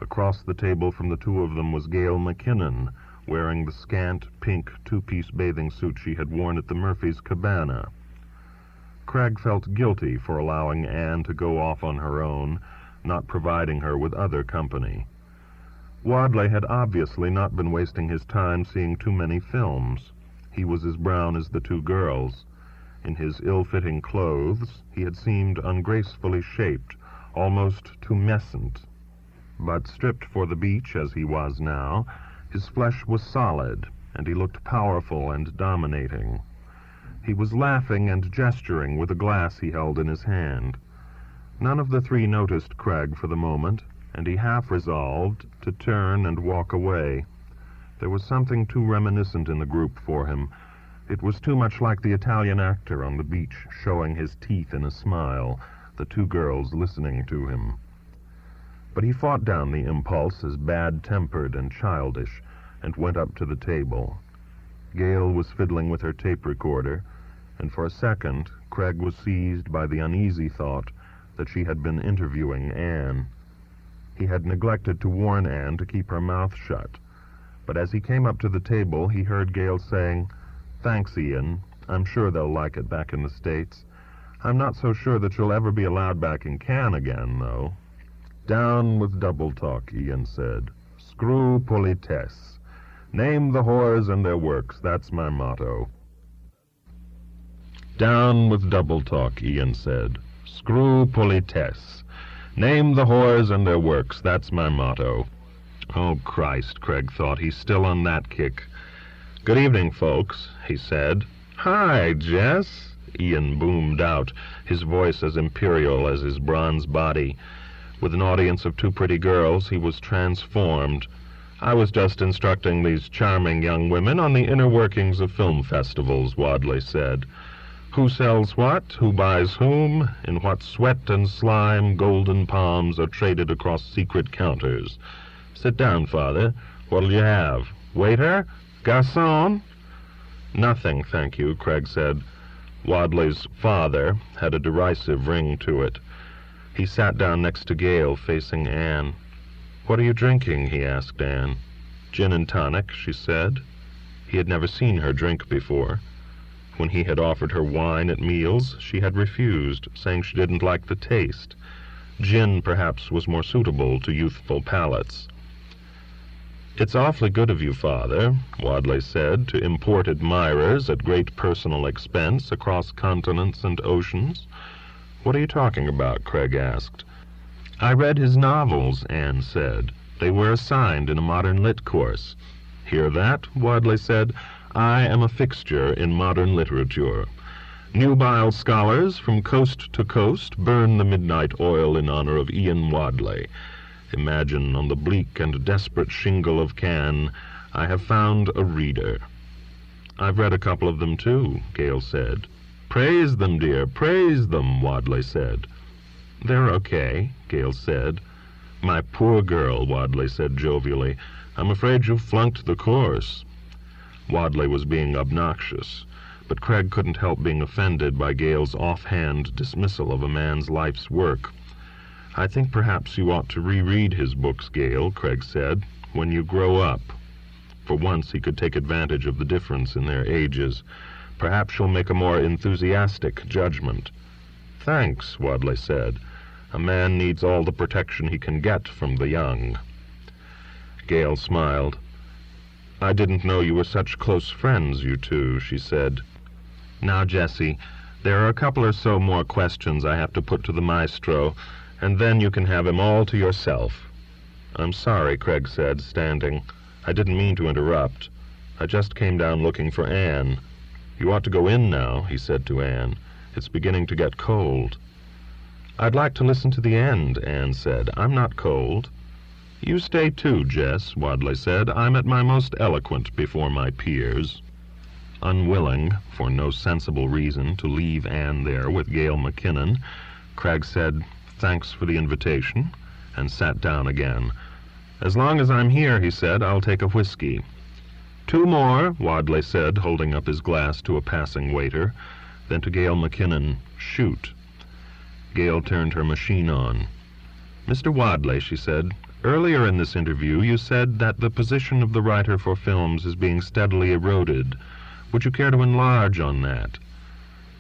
Across the table from the two of them was Gail McKinnon, wearing the scant pink two-piece bathing suit she had worn at the Murphys' cabana. Craig felt guilty for allowing Anne to go off on her own, not providing her with other company. Wadley had obviously not been wasting his time seeing too many films. He was as brown as the two girls. In his ill-fitting clothes, he had seemed ungracefully shaped, almost tumescent. But stripped for the beach as he was now, his flesh was solid, and he looked powerful and dominating. He was laughing and gesturing with a glass he held in his hand. None of the three noticed Craig for the moment, and he half resolved to turn and walk away. There was something too reminiscent in the group for him. It was too much like the Italian actor on the beach, showing his teeth in a smile, the two girls listening to him. But he fought down the impulse as bad-tempered and childish, and went up to the table. Gail was fiddling with her tape recorder, and for a second Craig was seized by the uneasy thought that she had been interviewing Anne. He had neglected to warn Anne to keep her mouth shut, but as he came up to the table, he heard Gale saying, "Thanks, Ian. I'm sure they'll like it back in the States. I'm not so sure that you'll ever be allowed back in Cannes again, though." "Down with double talk," Ian said. "Screw politesse. Name the whores and their works, that's my motto." "Down with double talk," Ian said. "Screw politesse. Name the whores and their works, that's my motto." Oh, Christ, Craig thought, he's still on that kick. "Good evening, folks," he said. "Hi, Jess," Ian boomed out, his voice as imperial as his bronze body. With an audience of two pretty girls, he was transformed. "I was just instructing these charming young women on the inner workings of film festivals," Wadley said. "Who sells what, who buys whom, in what sweat and slime golden palms are traded across secret counters. Sit down, Father. What'll you have? Waiter? Garçon?" "Nothing, thank you," Craig said. Wadley's "father" had a derisive ring to it. He sat down next to Gale, facing Anne. "What are you drinking?" he asked Anne. "Gin and tonic," she said. He had never seen her drink before. When he had offered her wine at meals, she had refused, saying she didn't like the taste. Gin, perhaps, was more suitable to youthful palates. "It's awfully good of you, Father," Wadley said, "to import admirers at great personal expense across continents and oceans." "What are you talking about?" Craig asked. "I read his novels," Anne said. "They were assigned in a modern lit course." "Hear that?" Wadley said. "I am a fixture in modern literature. Nubile scholars from coast to coast burn the midnight oil in honor of Ian Wadley. Imagine, on the bleak and desperate shingle of Cannes, I have found a reader." "I've read a couple of them, too," Gale said. "Praise them, dear, praise them," Wadley said. "They're okay," Gale said. "My poor girl," Wadley said jovially, "I'm afraid you flunked the course." Wadley was being obnoxious, but Craig couldn't help being offended by Gale's offhand dismissal of a man's life's work. "I think perhaps you ought to reread his books, Gale," Craig said, "when you grow up." For once he could take advantage of the difference in their ages. "Perhaps you'll make a more enthusiastic judgment." "Thanks," Wadley said. "A man needs all the protection he can get from the young." Gale smiled. "I didn't know you were such close friends, you two," she said. "Now, Jessie, there are a couple or so more questions I have to put to the maestro, and then you can have him all to yourself." "I'm sorry," Craig said, standing. "I didn't mean to interrupt. I just came down looking for Anne." "You ought to go in now," he said to Anne. "It's beginning to get cold." "I'd like to listen to the end," Anne said. "I'm not cold." "You stay too, Jess," Wadley said. "I'm at my most eloquent before my peers." Unwilling, for no sensible reason, to leave Anne there with Gale McKinnon, Craig said, "Thanks for the invitation," and sat down again. "As long as I'm here," he said, "I'll take a whiskey." "Two more," Wadley said, holding up his glass to a passing waiter. Then to Gale McKinnon, "Shoot." Gale turned her machine on. "Mr. Wadley," she said, "earlier in this interview you said that the position of the writer for films is being steadily eroded. Would you care to enlarge on that?"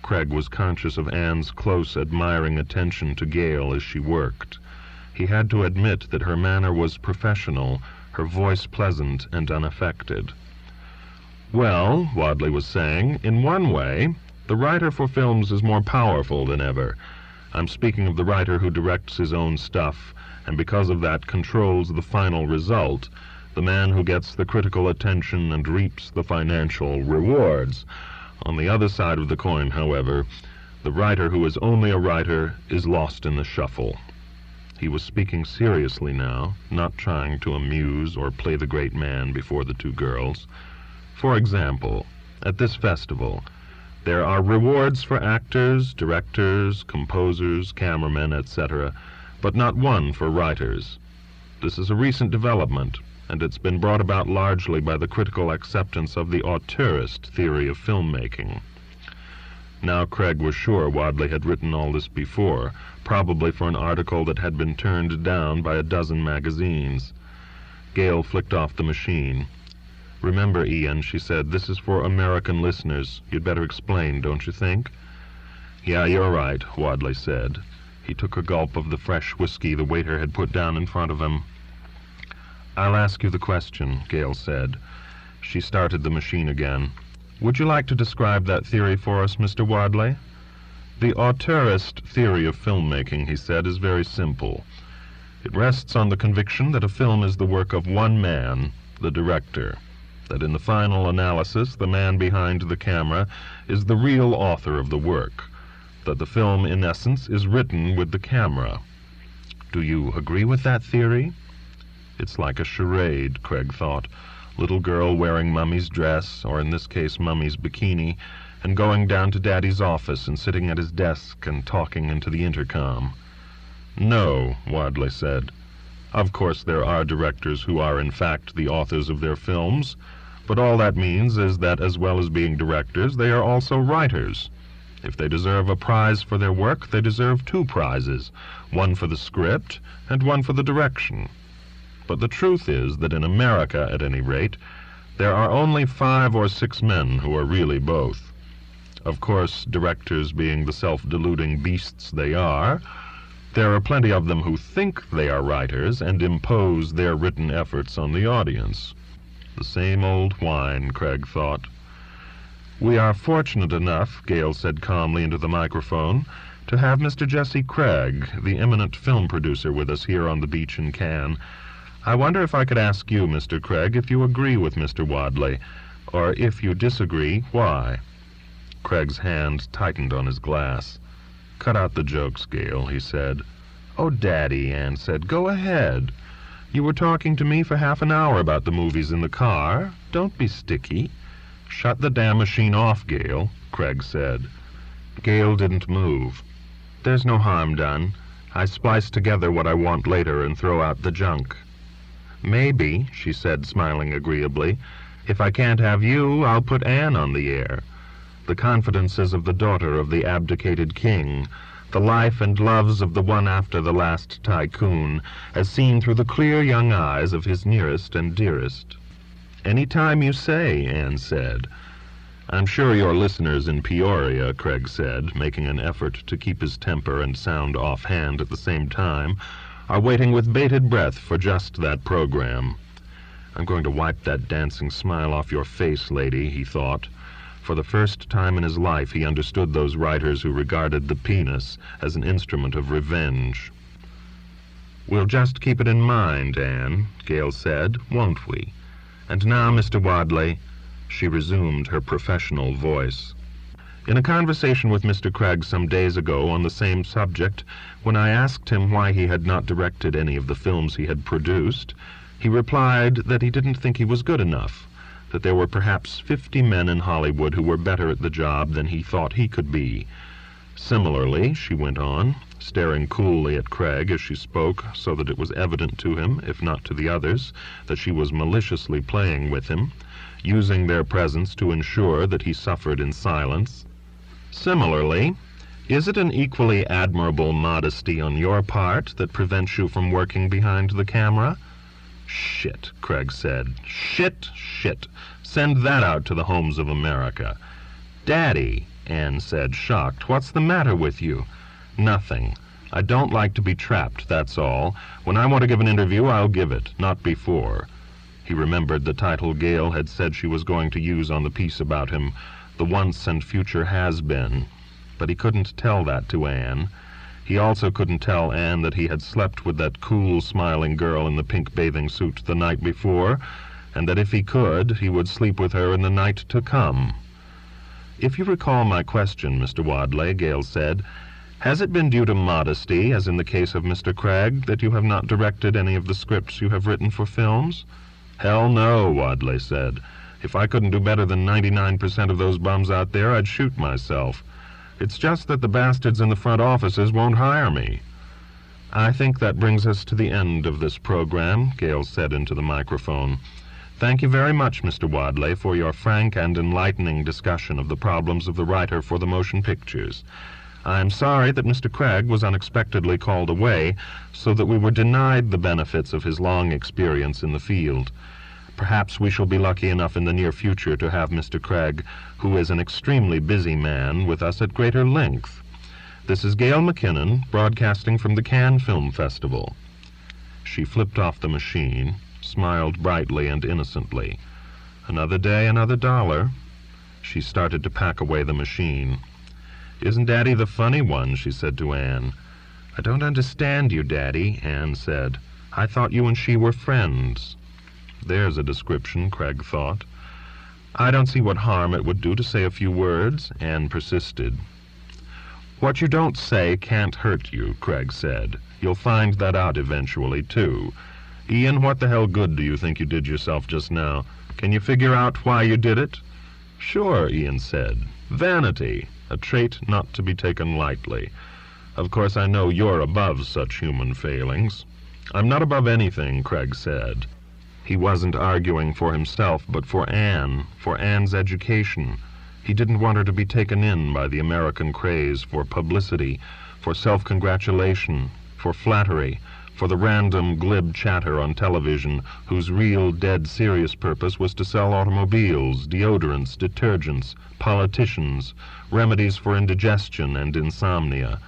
Craig was conscious of Anne's close, admiring attention to Gale as she worked. He had to admit that her manner was professional, her voice pleasant and unaffected. "Well," Wadley was saying, "in one way, the writer for films is more powerful than ever. I'm speaking of the writer who directs his own stuff, and because of that controls the final result, the man who gets the critical attention and reaps the financial rewards. On the other side of the coin, however, the writer who is only a writer is lost in the shuffle." He was speaking seriously now, not trying to amuse or play the great man before the two girls. "For example, at this festival, there are rewards for actors, directors, composers, cameramen, etc., but not one for writers. This is a recent development, and it's been brought about largely by the critical acceptance of the auteurist theory of filmmaking." Now Craig was sure Wadley had written all this before, probably for an article that had been turned down by a dozen magazines. Gail flicked off the machine. "Remember, Ian," she said, "this is for American listeners. You'd better explain, don't you think?" "Yeah, you're right," Wadley said. He took a gulp of the fresh whiskey the waiter had put down in front of him. "I'll ask you the question," Gail said. She started the machine again. "Would you like to describe that theory for us, Mr. Wadley?" "The auteurist theory of filmmaking," he said, "is very simple. It rests on the conviction that a film is the work of one man, the director, that in the final analysis the man behind the camera is the real author of the work, that the film, in essence, is written with the camera. Do you agree with that theory?" It's like a charade, Craig thought. Little girl wearing Mummy's dress, or in this case Mummy's bikini, and going down to Daddy's office and sitting at his desk and talking into the intercom. "No," Wadley said. "Of course there are directors who are in fact the authors of their films, but all that means is that as well as being directors, they are also writers. If they deserve a prize for their work, they deserve 2 prizes, one for the script and one for the direction. But the truth is that in America, at any rate, there are only 5 or 6 men who are really both. Of course, directors being the self-deluding beasts they are, there are plenty of them who think they are writers and impose their written efforts on the audience." The same old whine, Craig thought. "We are fortunate enough," Gail said calmly into the microphone, "to have Mr. Jesse Craig, the eminent film producer, with us here on the beach in Cannes. I wonder if I could ask you, Mr. Craig, if you agree with Mr. Wadley, or if you disagree, why?" Craig's hand tightened on his glass. "Cut out the jokes, Gail," he said. "Oh, Daddy," Anne said, "go ahead. You were talking to me for half an hour about the movies in the car. Don't be sticky." "Shut the damn machine off, Gail," Craig said. Gail didn't move. "There's no harm done. I splice together what I want later and throw out the junk." "Maybe," she said, smiling agreeably, "if I can't have you, I'll put Anne on the air. The confidences of the daughter of the abdicated king, the life and loves of the one after the last tycoon, as seen through the clear young eyes of his nearest and dearest." "Any time you say," Anne said. "I'm sure your listeners in Peoria," Craig said, making an effort to keep his temper and sound offhand at the same time, "are waiting with bated breath for just that program. I'm going to wipe that dancing smile off your face, lady," he thought. For the first time in his life he understood those writers who regarded the penis as an instrument of revenge. "We'll just keep it in mind, Anne," Gail said, "won't we? And now, Mr. Wadley," she resumed her professional voice. "In a conversation with Mr. Craig some days ago on the same subject, when I asked him why he had not directed any of the films he had produced, he replied that he didn't think he was good enough, that there were perhaps 50 men in Hollywood who were better at the job than he thought he could be. Similarly," she went on, staring coolly at Craig as she spoke, so that it was evident to him, if not to the others, that she was maliciously playing with him, using their presence to ensure that he suffered in silence. "Similarly, is it an equally admirable modesty on your part that prevents you from working behind the camera?" "Shit," Craig said. "Shit, shit. Send that out to the homes of America." "Daddy," Anne said, shocked, "what's the matter with you?" "Nothing. I don't like to be trapped, that's all. When I want to give an interview, I'll give it, not before." He remembered the title Gail had said she was going to use on the piece about him, "The Once and Future Has-Been." But he couldn't tell that to Anne. He also couldn't tell Anne that he had slept with that cool, smiling girl in the pink bathing suit the night before, and that if he could, he would sleep with her in the night to come. "If you recall my question, Mr. Wadley," Gail said, "has it been due to modesty, as in the case of Mr. Craig, that you have not directed any of the scripts you have written for films?" "Hell no," Wadley said. "If I couldn't do better than 99% of those bums out there, I'd shoot myself. It's just that the bastards in the front offices won't hire me." "I think that brings us to the end of this program," Gail said into the microphone. "Thank you very much, Mr. Wadley, for your frank and enlightening discussion of the problems of the writer for the motion pictures. I'm sorry that Mr. Craig was unexpectedly called away, so that we were denied the benefits of his long experience in the field. Perhaps we shall be lucky enough in the near future to have Mr. Craig, who is an extremely busy man, with us at greater length. This is Gail McKinnon, broadcasting from the Cannes Film Festival." She flipped off the machine, smiled brightly and innocently. "Another day, another dollar." She started to pack away the machine. "Isn't Daddy the funny one?" she said to Anne. "I don't understand you, Daddy," Anne said. "I thought you and she were friends." There's a description, Craig thought. "I don't see what harm it would do to say a few words," Anne persisted. "What you don't say can't hurt you," Craig said. "You'll find that out eventually, too. Ian, what the hell good do you think you did yourself just now? Can you figure out why you did it?" "Sure," Ian said. "Vanity, a trait not to be taken lightly. Of course, I know you're above such human failings." "I'm not above anything," Craig said. He wasn't arguing for himself, but for Anne's education. He didn't want her to be taken in by the American craze for publicity, for self-congratulation, for flattery, for the random glib chatter on television whose real, dead serious purpose was to sell automobiles, deodorants, detergents, politicians, remedies for indigestion and insomnia.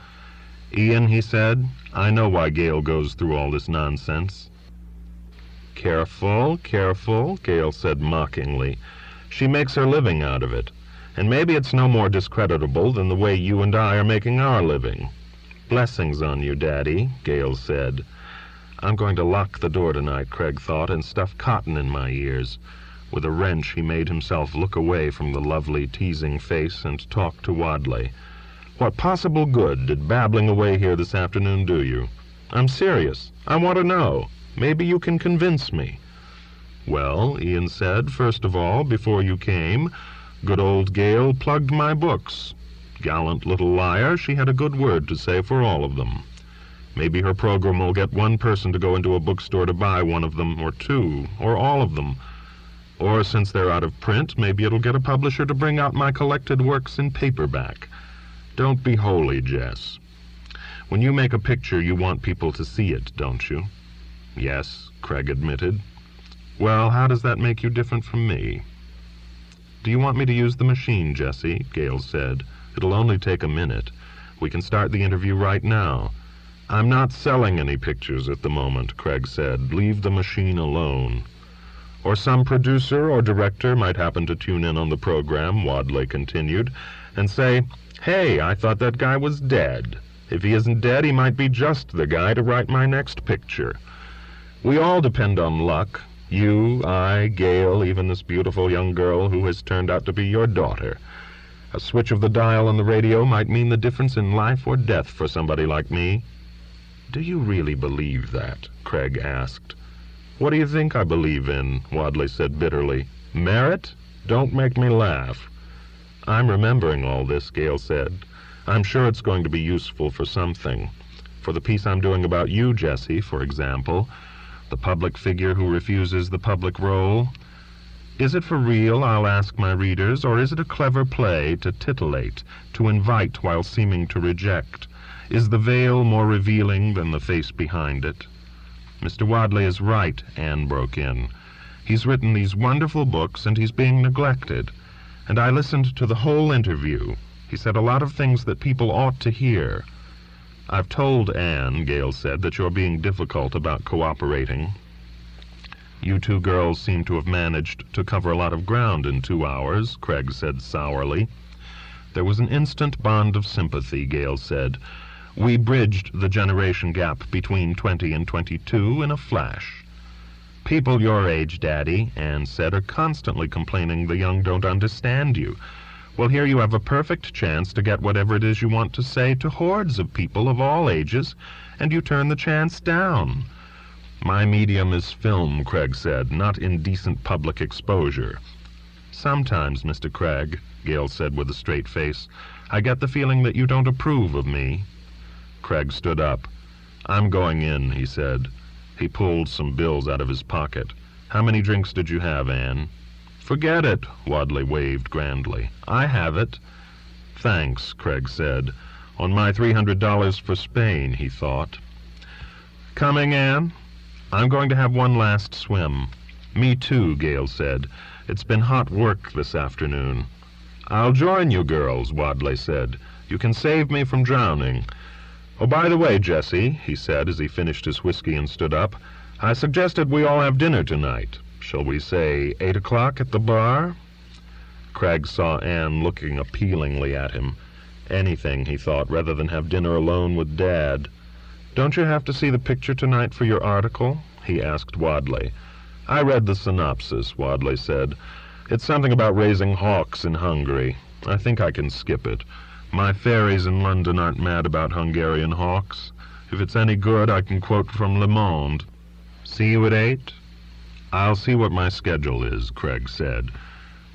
"Ian," he said, "I know why Gail goes through all this nonsense." "Careful, careful," Gail said mockingly. "She makes her living out of it, and maybe it's no more discreditable than the way you and I are making our living." "Blessings on you, Daddy," Gail said. "I'm going to lock the door tonight," Craig thought, "and stuff cotton in my ears." With a wrench, he made himself look away from the lovely, teasing face and talk to Wadley. "What possible good did babbling away here this afternoon do you? I'm serious. I want to know. Maybe you can convince me." "Well," Ian said, "first of all, before you came, good old Gail plugged my books. Gallant little liar, she had a good word to say for all of them. Maybe her program will get one person to go into a bookstore to buy one of them, or two, or all of them. Or, since they're out of print, maybe it'll get a publisher to bring out my collected works in paperback. Don't be holy, Jess. When you make a picture, you want people to see it, don't you?" "Yes," Craig admitted. "Well, how does that make you different from me?" "Do you want me to use the machine, Jessie?" Gail said. "It'll only take a minute. We can start the interview right now." "I'm not selling any pictures at the moment," Craig said. "Leave the machine alone." "Or some producer or director might happen to tune in on the program," Wadley continued, "and say, 'Hey, I thought that guy was dead. If he isn't dead, he might be just the guy to write my next picture.' We all depend on luck. You, I, Gail, even this beautiful young girl who has turned out to be your daughter. A switch of the dial on the radio might mean the difference in life or death for somebody like me." "Do you really believe that?" Craig asked. "What do you think I believe in?" Wadley said bitterly. "Merit? Don't make me laugh." "I'm remembering all this," Gail said. "I'm sure it's going to be useful for something. For the piece I'm doing about you, Jessie, for example, the public figure who refuses the public role. Is it for real, I'll ask my readers, or is it a clever play to titillate, to invite while seeming to reject? Is the veil more revealing than the face behind it?" "Mr. Wadley is right," Anne broke in. "He's written these wonderful books, and he's being neglected. And I listened to the whole interview. He said a lot of things that people ought to hear." "I've told Anne," Gail said, "that you're being difficult about cooperating." "You two girls seem to have managed to cover a lot of ground in 2 hours," Craig said sourly. "There was an instant bond of sympathy," Gail said. "We bridged the generation gap between 20 and 22 in a flash." "People your age, Daddy," Anne said, "are constantly complaining the young don't understand you. Well, here you have a perfect chance to get whatever it is you want to say to hordes of people of all ages, and you turn the chance down." "My medium is film," Craig said, "not indecent public exposure." "Sometimes, Mr. Craig," Gail said with a straight face, "I get the feeling that you don't approve of me." Craig stood up. "I'm going in," he said. He pulled some bills out of his pocket. "How many drinks did you have, Anne?" "Forget it," Wadley waved grandly. "I have it." "Thanks," Craig said. On my $300 for Spain, he thought. Coming, Anne? I'm going to have one last swim. Me too, Gale said. It's been hot work this afternoon. I'll join you girls, Wadley said. You can save me from drowning. Oh, by the way, Jessie, he said as he finished his whiskey and stood up, I suggested we all have dinner tonight. Shall we say 8 o'clock at the bar? Cragg saw Anne looking appealingly at him. Anything, he thought, rather than have dinner alone with Dad. Don't you have to see the picture tonight for your article? He asked Wadley. I read the synopsis, Wadley said. It's something about raising hawks in Hungary. I think I can skip it. My fairies in London aren't mad about Hungarian hawks. If it's any good, I can quote from Le Monde. See you at 8? I'll see what my schedule is, Cragg said.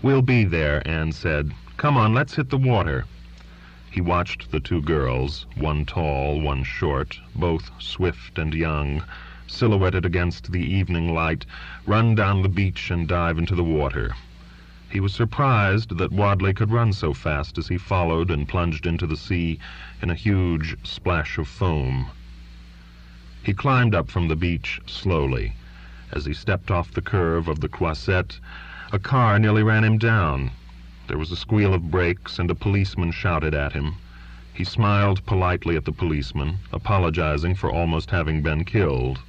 We'll be there, Anne said. Come on, let's hit the water. He watched the two girls, one tall, one short, both swift and young, silhouetted against the evening light, run down the beach and dive into the water. He was surprised that Wadley could run so fast as he followed and plunged into the sea in a huge splash of foam. He climbed up from the beach slowly. As he stepped off the curve of the Croisette, a car nearly ran him down. There was a squeal of brakes, and a policeman shouted at him. He smiled politely at the policeman, apologizing for almost having been killed.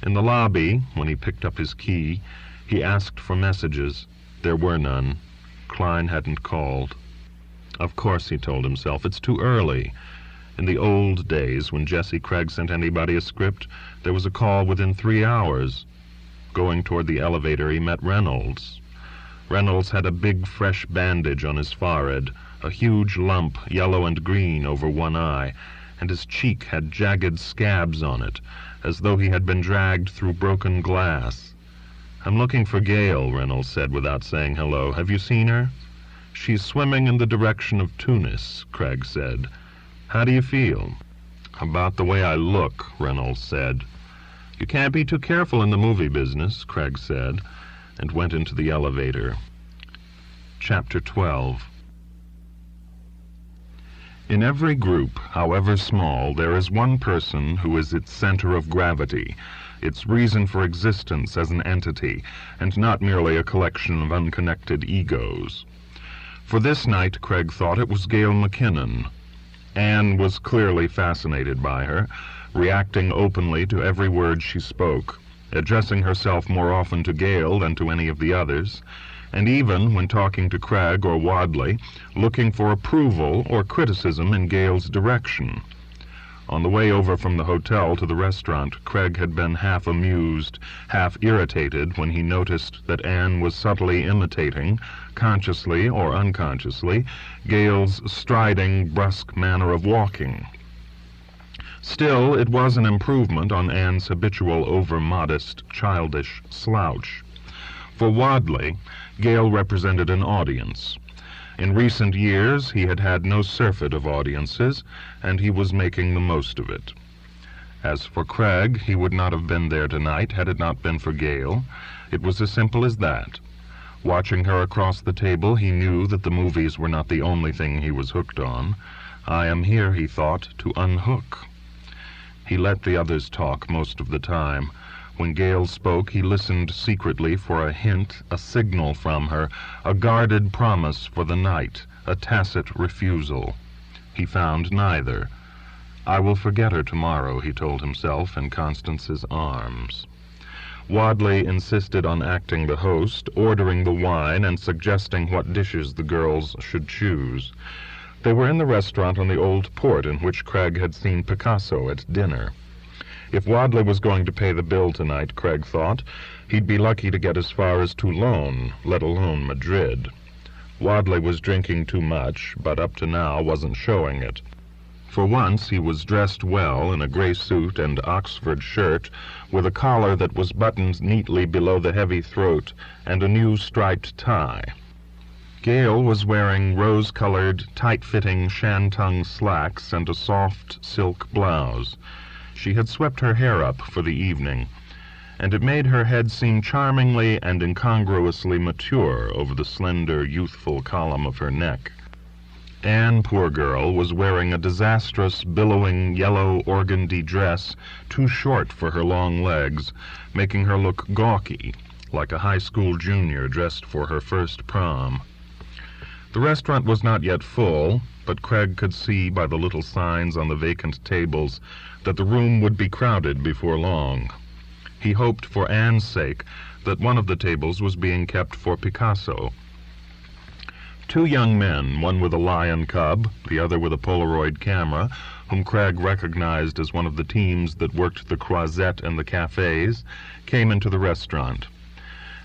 In the lobby, when he picked up his key, he asked for messages. There were none. Klein hadn't called. Of course, he told himself, it's too early. In the old days, when Jesse Cragg sent anybody a script, there was a call within 3 hours. Going toward the elevator, he met Reynolds. Reynolds had a big, fresh bandage on his forehead, a huge lump, yellow and green, over one eye, and his cheek had jagged scabs on it, as though he had been dragged through broken glass. I'm looking for Gale, Reynolds said without saying hello. Have you seen her? She's swimming in the direction of Tunis, Cragg said. How do you feel? About the way I look, Reynolds said. You can't be too careful in the movie business, Cragg said, and went into the elevator. Chapter 12. In every group, however small, there is one person who is its center of gravity, its reason for existence as an entity, and not merely a collection of unconnected egos. For this night, Cragg thought it was Gale McKinnon. Anne was clearly fascinated by her, reacting openly to every word she spoke, addressing herself more often to Gale than to any of the others, and even, when talking to Cragg or Wadley, looking for approval or criticism in Gale's direction. On the way over from the hotel to the restaurant, Cragg had been half amused, half irritated when he noticed that Anne was subtly imitating, consciously or unconsciously, Gale's striding, brusque manner of walking. Still, it was an improvement on Anne's habitual over-modest, childish slouch. For Wadley, Gale represented an audience. In recent years, he had had no surfeit of audiences, and he was making the most of it. As for Cragg, he would not have been there tonight had it not been for Gale. It was as simple as that. Watching her across the table, he knew that the movies were not the only thing he was hooked on. I am here, he thought, to unhook. He let the others talk most of the time. When Gale spoke, he listened secretly for a hint, a signal from her, a guarded promise for the night, a tacit refusal. He found neither. I will forget her tomorrow, he told himself in Constance's arms. Wadley insisted on acting the host, ordering the wine and suggesting what dishes the girls should choose. They were in the restaurant on the Old Port in which Cragg had seen Picasso at dinner. If Wadley was going to pay the bill tonight, Cragg thought, he'd be lucky to get as far as Toulon, let alone Madrid. Wadley was drinking too much, but up to now wasn't showing it. For once he was dressed well in a gray suit and Oxford shirt, with a collar that was buttoned neatly below the heavy throat, and a new striped tie. Gale was wearing rose-colored, tight-fitting shantung slacks and a soft silk blouse. She had swept her hair up for the evening, and it made her head seem charmingly and incongruously mature over the slender, youthful column of her neck. Anne, poor girl, was wearing a disastrous, billowing yellow organdy dress too short for her long legs, making her look gawky, like a high school junior dressed for her first prom. The restaurant was not yet full, but Craig could see by the little signs on the vacant tables that the room would be crowded before long. He hoped for Anne's sake that one of the tables was being kept for Picasso. Two young men, one with a lion cub, the other with a Polaroid camera, whom Craig recognized as one of the teams that worked the Croisette and the cafes, came into the restaurant.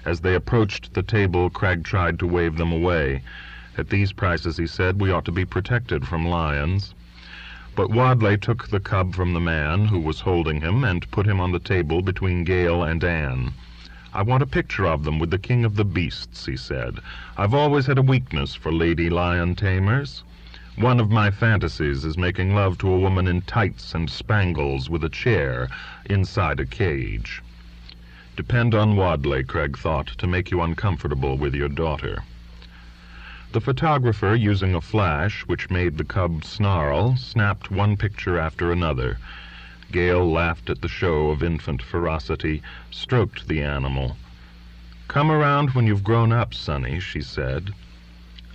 As they approached the table, Craig tried to wave them away. At these prices, he said, we ought to be protected from lions. But Wadley took the cub from the man who was holding him and put him on the table between Gale and Anne. "I want a picture of them with the king of the beasts," he said. "I've always had a weakness for lady lion tamers. One of my fantasies is making love to a woman in tights and spangles with a chair inside a cage." Depend on Wadley, Craig thought, to make you uncomfortable with your daughter. The photographer, using a flash which made the cub snarl, snapped one picture after another. Gale laughed at the show of infant ferocity, stroked the animal. "Come around when you've grown up, Sonny," she said.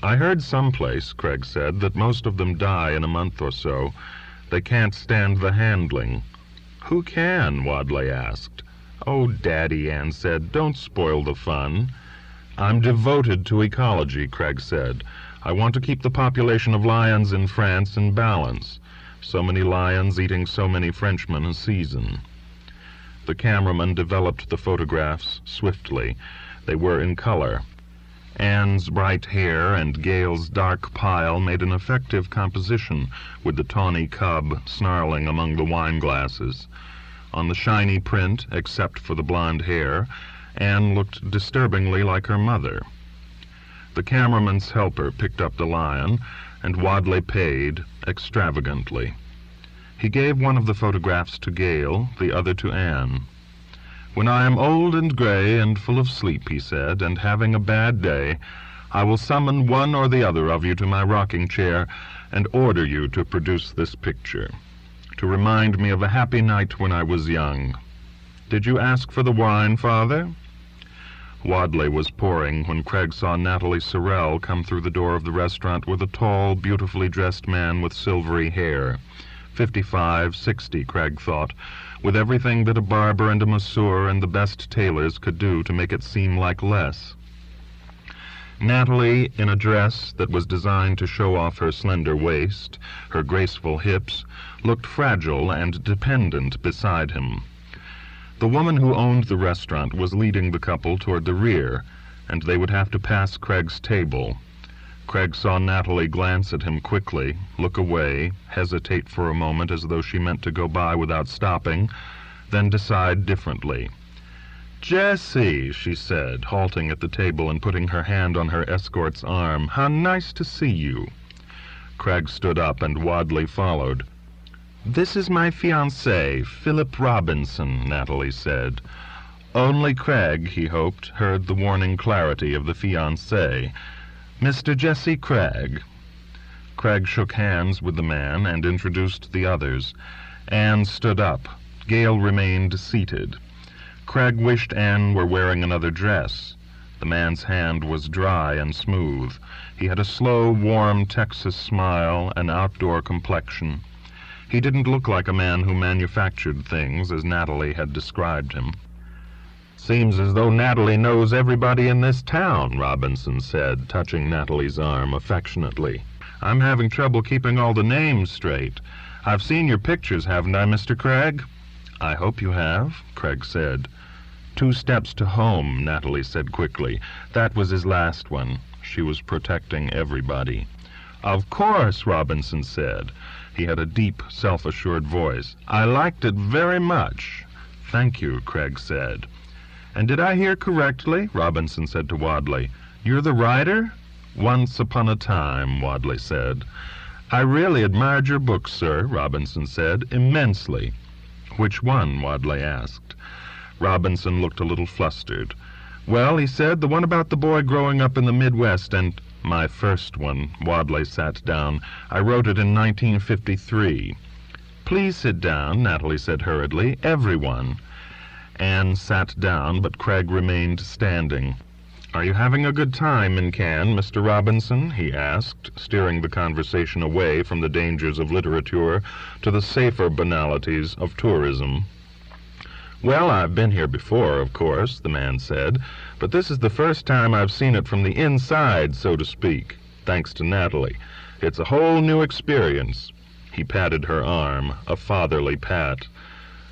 "I heard someplace," Craig said, "that most of them die in a month or so. They can't stand the handling." "Who can?" Wadley asked. "Oh, Daddy," Anne said, "don't spoil the fun." "I'm devoted to ecology," Craig said. "I want to keep the population of lions in France in balance. So many lions eating so many Frenchmen a season." The cameraman developed the photographs swiftly. They were in color. Anne's bright hair and Gale's dark pile made an effective composition, with the tawny cub snarling among the wine glasses. On the shiny print, except for the blonde hair, Anne looked disturbingly like her mother. The cameraman's helper picked up the lion, and Wadley paid extravagantly. He gave one of the photographs to Gale, the other to Anne. "When I am old and gray and full of sleep," he said, "and having a bad day, I will summon one or the other of you to my rocking chair and order you to produce this picture, to remind me of a happy night when I was young. Did you ask for the wine, Father?" Wadley was pouring when Craig saw Natalie Sorrell come through the door of the restaurant with a tall, beautifully dressed man with silvery hair. 55, 60, Craig thought, with everything that a barber and a masseur and the best tailors could do to make it seem like less. Natalie, in a dress that was designed to show off her slender waist, her graceful hips, looked fragile and dependent beside him. The woman who owned the restaurant was leading the couple toward the rear, and they would have to pass Craig's table. Craig saw Natalie glance at him quickly, look away, hesitate for a moment as though she meant to go by without stopping, then decide differently. "Jessie," she said, halting at the table and putting her hand on her escort's arm, "how nice to see you." Craig stood up and Wadley followed. "This is my fiancé, Philip Robinson," Natalie said. Only Craig, he hoped, heard the warning clarity of the fiancé. "Mr. Jesse Craig." Craig shook hands with the man and introduced the others. Anne stood up. Gale remained seated. Craig wished Anne were wearing another dress. The man's hand was dry and smooth. He had a slow, warm Texas smile, an outdoor complexion. He didn't look like a man who manufactured things, as Natalie had described him. "Seems as though Natalie knows everybody in this town," Robinson said, touching Natalie's arm affectionately. "I'm having trouble keeping all the names straight. I've seen your pictures, haven't I, Mr. Craig?" "I hope you have," Craig said. "2 steps to home," Natalie said quickly. "That was his last one." She was protecting everybody. "Of course," Robinson said. He had a deep, self-assured voice. "I liked it very much." "Thank you," Craig said. "And did I hear correctly?" Robinson said to Wadley. "You're the writer?" "Once upon a time," Wadley said. "I really admired your book, sir," Robinson said, "immensely." "Which one?" Wadley asked. Robinson looked a little flustered. "Well," he said, "the one about the boy growing up in the Midwest and—" "My first one." Wadley sat down. "I wrote it in 1953. "Please sit down," Natalie said hurriedly. "Everyone." Anne sat down, but Craig remained standing. "Are you having a good time in Cannes, Mr. Robinson?" he asked, steering the conversation away from the dangers of literature to the safer banalities of tourism. "Well, I've been here before, of course," the man said, "but this is the first time I've seen it from the inside, so to speak, thanks to Natalie. It's a whole new experience." He patted her arm, a fatherly pat.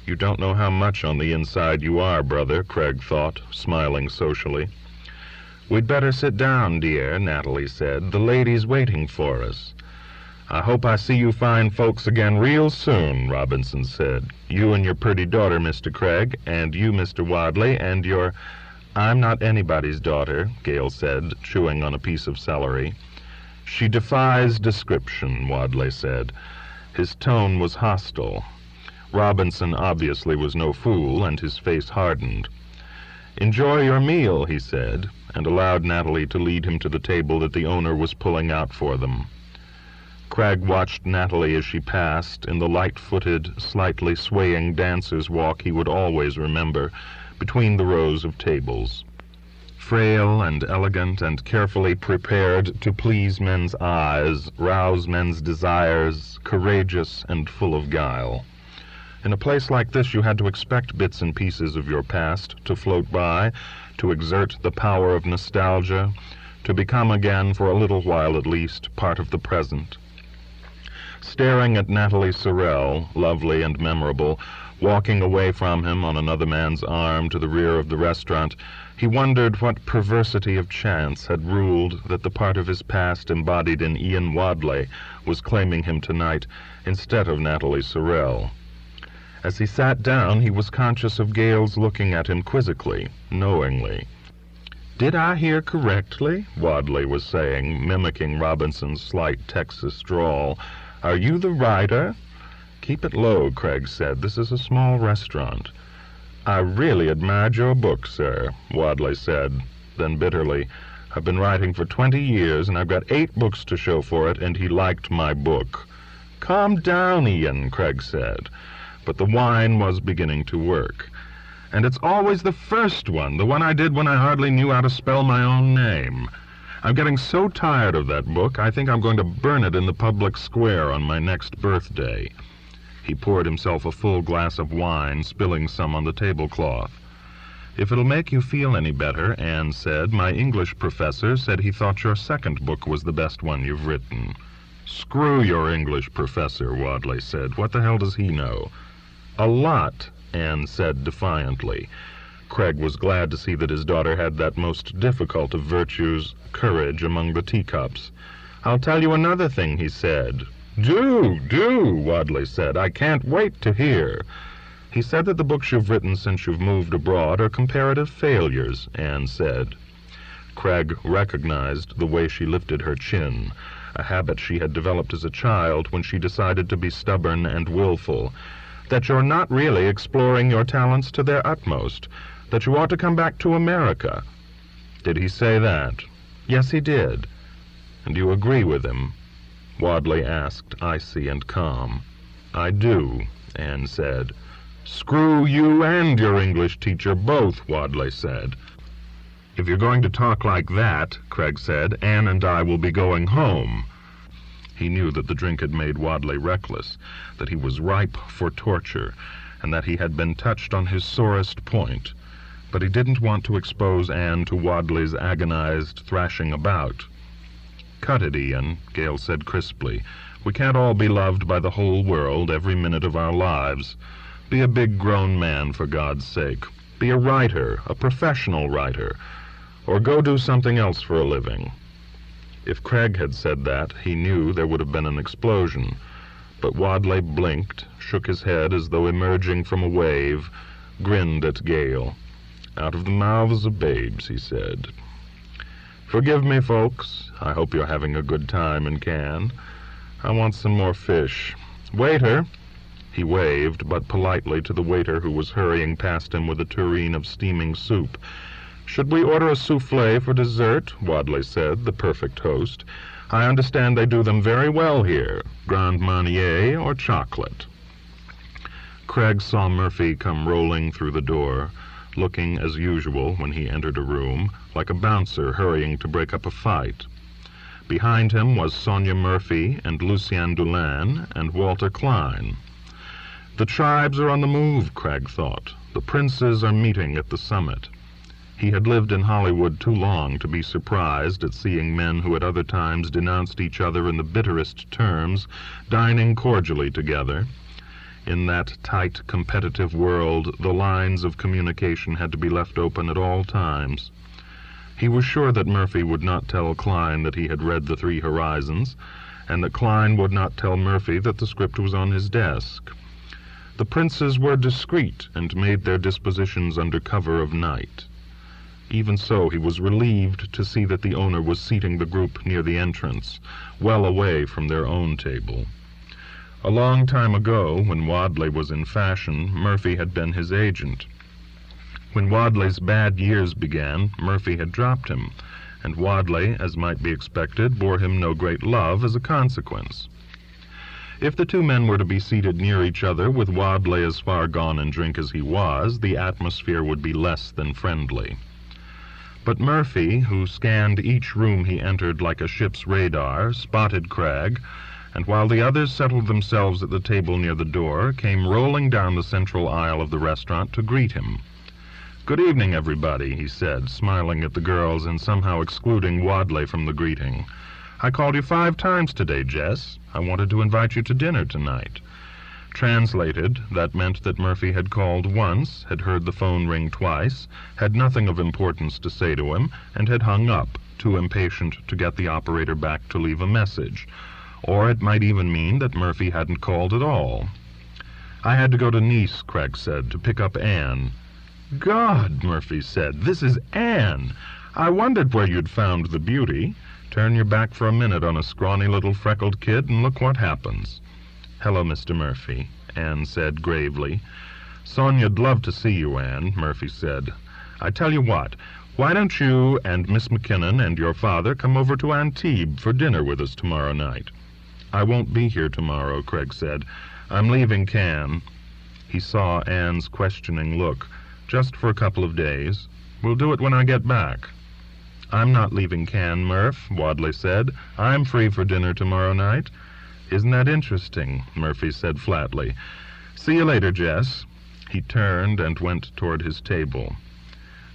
"You don't know how much on the inside you are, brother," Craig thought, smiling socially. "We'd better sit down, dear," Natalie said. "The lady's waiting for us." "I hope I see you fine folks again real soon," Robinson said. "You and your pretty daughter, Mr. Craig, and you, Mr. Wadley, and your—" "I'm not anybody's daughter," Gale said, chewing on a piece of celery. "She defies description," Wadley said. His tone was hostile. Robinson obviously was no fool, and his face hardened. "Enjoy your meal," he said, and allowed Natalie to lead him to the table that the owner was pulling out for them. Craig watched Natalie as she passed in the light-footed, slightly swaying dancer's walk he would always remember, between the rows of tables. Frail and elegant and carefully prepared to please men's eyes, rouse men's desires, courageous and full of guile. In a place like this you had to expect bits and pieces of your past to float by, to exert the power of nostalgia, to become again, for a little while at least, part of the present. Staring at Natalie Sorrell, lovely and memorable, walking away from him on another man's arm to the rear of the restaurant, he wondered what perversity of chance had ruled that the part of his past embodied in Ian Wadley was claiming him tonight instead of Natalie Sorrell. As he sat down, he was conscious of Gale's looking at him quizzically, knowingly. "Did I hear correctly?" Wadley was saying, mimicking Robinson's slight Texas drawl. "Are you the writer?" "Keep it low," Craig said. "This is a small restaurant." "I really admired your book, sir," Wadley said. Then bitterly, "I've been writing for 20 years, and I've got 8 books to show for it, and he liked my book." "Calm down, Ian," Craig said. But the wine was beginning to work. "And it's always the first one, the one I did when I hardly knew how to spell my own name. I'm getting so tired of that book, I think I'm going to burn it in the public square on my next birthday." He poured himself a full glass of wine, spilling some on the tablecloth. "If it'll make you feel any better," Anne said, "my English professor said he thought your second book was the best one you've written." "Screw your English professor," Wadley said. "What the hell does he know?" "A lot," Anne said defiantly. Craig was glad to see that his daughter had that most difficult of virtues, courage, among the teacups. "I'll tell you another thing," he said. Do, Wadley said. "I can't wait to hear." "He said that the books you've written since you've moved abroad are comparative failures," Anne said. Craig recognized the way she lifted her chin, a habit she had developed as a child when she decided to be stubborn and willful, "that you're not really exploring your talents to their utmost, that you ought to come back to America." "Did he say that?" "Yes, he did." "And you agree with him?" Wadley asked, icy and calm. "I do," Anne said. "Screw you and your English teacher both," Wadley said. "If you're going to talk like that," Craig said, "Anne and I will be going home." He knew that the drink had made Wadley reckless, that he was ripe for torture, and that he had been touched on his sorest point. But he didn't want to expose Anne to Wadley's agonized thrashing about. "Cut it, Ian," Gale said crisply. "We can't all be loved by the whole world every minute of our lives. Be a big grown man, for God's sake. Be a writer, a professional writer, or go do something else for a living." If Craig had said that, he knew there would have been an explosion. But Wadley blinked, shook his head as though emerging from a wave, grinned at Gale. "Out of the mouths of babes," he said. "Forgive me, folks. I hope you're having a good time in Cannes. I want some more fish. Waiter!" He waved, but politely, to the waiter who was hurrying past him with a tureen of steaming soup. "Should we order a souffle for dessert?" Wadley said, the perfect host. "I understand they do them very well here. Grand Marnier or chocolate?" Craig saw Murphy come rolling through the door, looking as usual when he entered a room, like a bouncer hurrying to break up a fight. Behind him was Sonia Murphy and Lucien Dulin and Walter Klein. The tribes are on the move, Craig thought. The princes are meeting at the summit. He had lived in Hollywood too long to be surprised at seeing men who at other times denounced each other in the bitterest terms dining cordially together. In that tight, competitive world, the lines of communication had to be left open at all times. He was sure that Murphy would not tell Klein that he had read The Three Horizons, and that Klein would not tell Murphy that the script was on his desk. The princes were discreet and made their dispositions under cover of night. Even so, he was relieved to see that the owner was seating the group near the entrance, well away from their own table. A long time ago, when Wadley was in fashion, Murphy had been his agent. When Wadley's bad years began, Murphy had dropped him, and Wadley, as might be expected, bore him no great love as a consequence. If the two men were to be seated near each other, with Wadley as far gone in drink as he was, the atmosphere would be less than friendly. But Murphy, who scanned each room he entered like a ship's radar, spotted Craig, and while the others settled themselves at the table near the door, came rolling down the central aisle of the restaurant to greet him. "Good evening, everybody," he said, smiling at the girls and somehow excluding Wadley from the greeting. "I called you 5 times today, Jess. I wanted to invite you to dinner tonight." Translated, that meant that Murphy had called once, had heard the phone ring twice, had nothing of importance to say to him, and had hung up, too impatient to get the operator back to leave a message. Or it might even mean that Murphy hadn't called at all. "I had to go to Nice," Craig said, "to pick up Anne." "God," Murphy said, "this is Anne. I wondered where you'd found the beauty. Turn your back for a minute on a scrawny little freckled kid and look what happens." "Hello, Mr. Murphy," Anne said gravely. "Sonia'd love to see you, Anne," Murphy said. "I tell you what, why don't you and Miss McKinnon and your father come over to Antibes for dinner with us tomorrow night?" "I won't be here tomorrow," Craig said. "I'm leaving Cannes." He saw Anne's questioning look. "Just for a couple of days. We'll do it when I get back." "I'm not leaving Cannes, Murph," Wadley said. "I'm free for dinner tomorrow night." "Isn't that interesting?" Murphy said flatly. "See you later, Jess." He turned and went toward his table.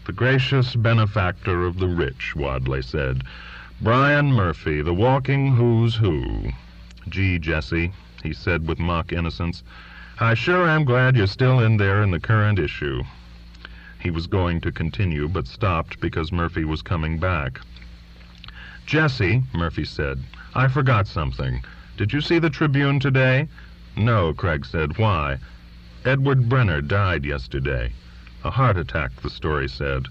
"The gracious benefactor of the rich," Wadley said. "Brian Murphy, the walking who's who." "Gee, Jessie," he said with mock innocence, "I sure am glad you're still in there in the current issue." He was going to continue, but stopped because Murphy was coming back. "Jessie," Murphy said, "I forgot something. Did you see the Tribune today?" "No," Craig said. "Why?" "Edward Brenner died yesterday. A heart attack," the story said.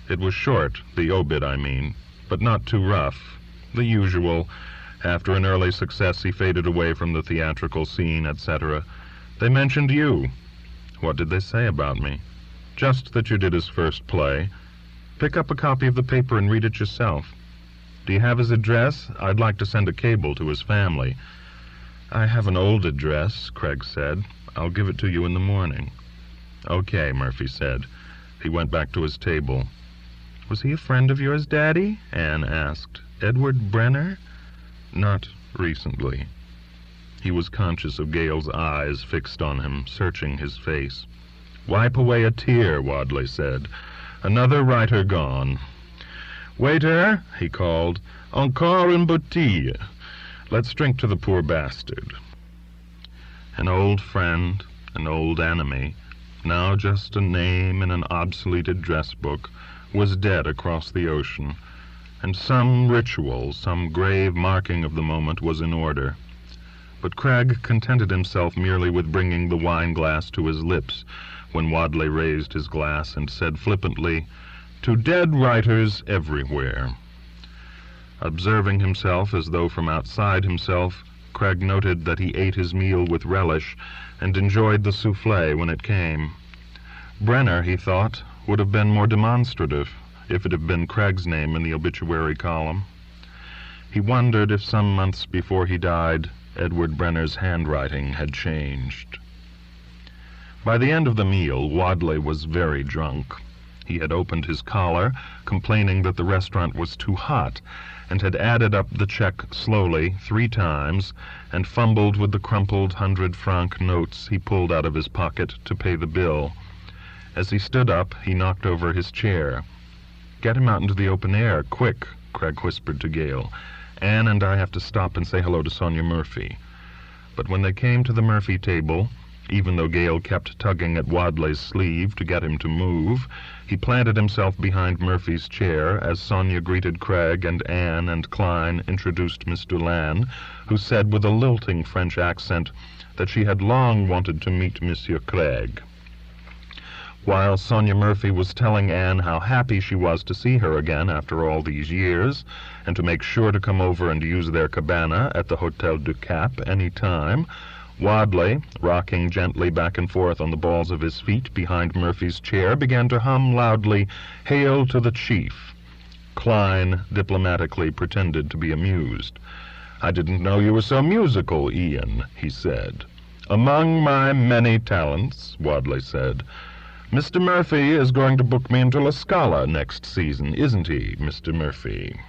It was short, the obit I mean, but not too rough. The usual. After an early success he faded away from the theatrical scene, etc. They mentioned you. "What did they say about me?" "Just that you did his first play. Pick up a copy of the paper and read it yourself." "Do you have his address? I'd like to send a cable to his family." "I have an old address," Craig said. "I'll give it to you in the morning." "Okay," Murphy said. He went back to his table. "Was he a friend of yours, Daddy?" Anne asked. "Edward Brenner?" "Not recently." He was conscious of Gale's eyes fixed on him, searching his face. "Wipe away a tear," Wadley said. "Another writer gone. Waiter," he called, "encore une bouteille. Let's drink to the poor bastard." An old friend, an old enemy, now just a name in an obsolete address book, was dead across the ocean, and some ritual, some grave marking of the moment was in order. But Craig contented himself merely with bringing the wine-glass to his lips when Wadley raised his glass and said flippantly, "To dead writers everywhere." Observing himself as though from outside himself, Craig noted that he ate his meal with relish and enjoyed the souffle when it came. Brenner, he thought, would have been more demonstrative. if it had been Craig's name in the obituary column. He wondered if some months before he died, Edward Brenner's handwriting had changed. By the end of the meal, Wadley was very drunk. He had opened his collar, complaining that the restaurant was too hot, and had added up the check slowly 3 times, and fumbled with the crumpled 100-franc notes he pulled out of his pocket to pay the bill. As he stood up, he knocked over his chair. "Get him out into the open air, quick," Craig whispered to Gale. "Anne and I have to stop and say hello to Sonia Murphy." But when they came to the Murphy table, even though Gale kept tugging at Wadley's sleeve to get him to move, he planted himself behind Murphy's chair as Sonia greeted Craig, and Anne and Klein introduced Miss Dulane, who said with a lilting French accent that she had long wanted to meet Monsieur Craig. While Sonia Murphy was telling Anne how happy she was to see her again after all these years, and to make sure to come over and use their cabana at the Hotel du Cap any time, Wadley, rocking gently back and forth on the balls of his feet behind Murphy's chair, began to hum loudly, "Hail to the Chief." Klein diplomatically pretended to be amused. "I didn't know you were so musical, Ian," he said. "Among my many talents," Wadley said. "Mr. Murphy is going to book me into La Scala next season, isn't he, Mr. Murphy?"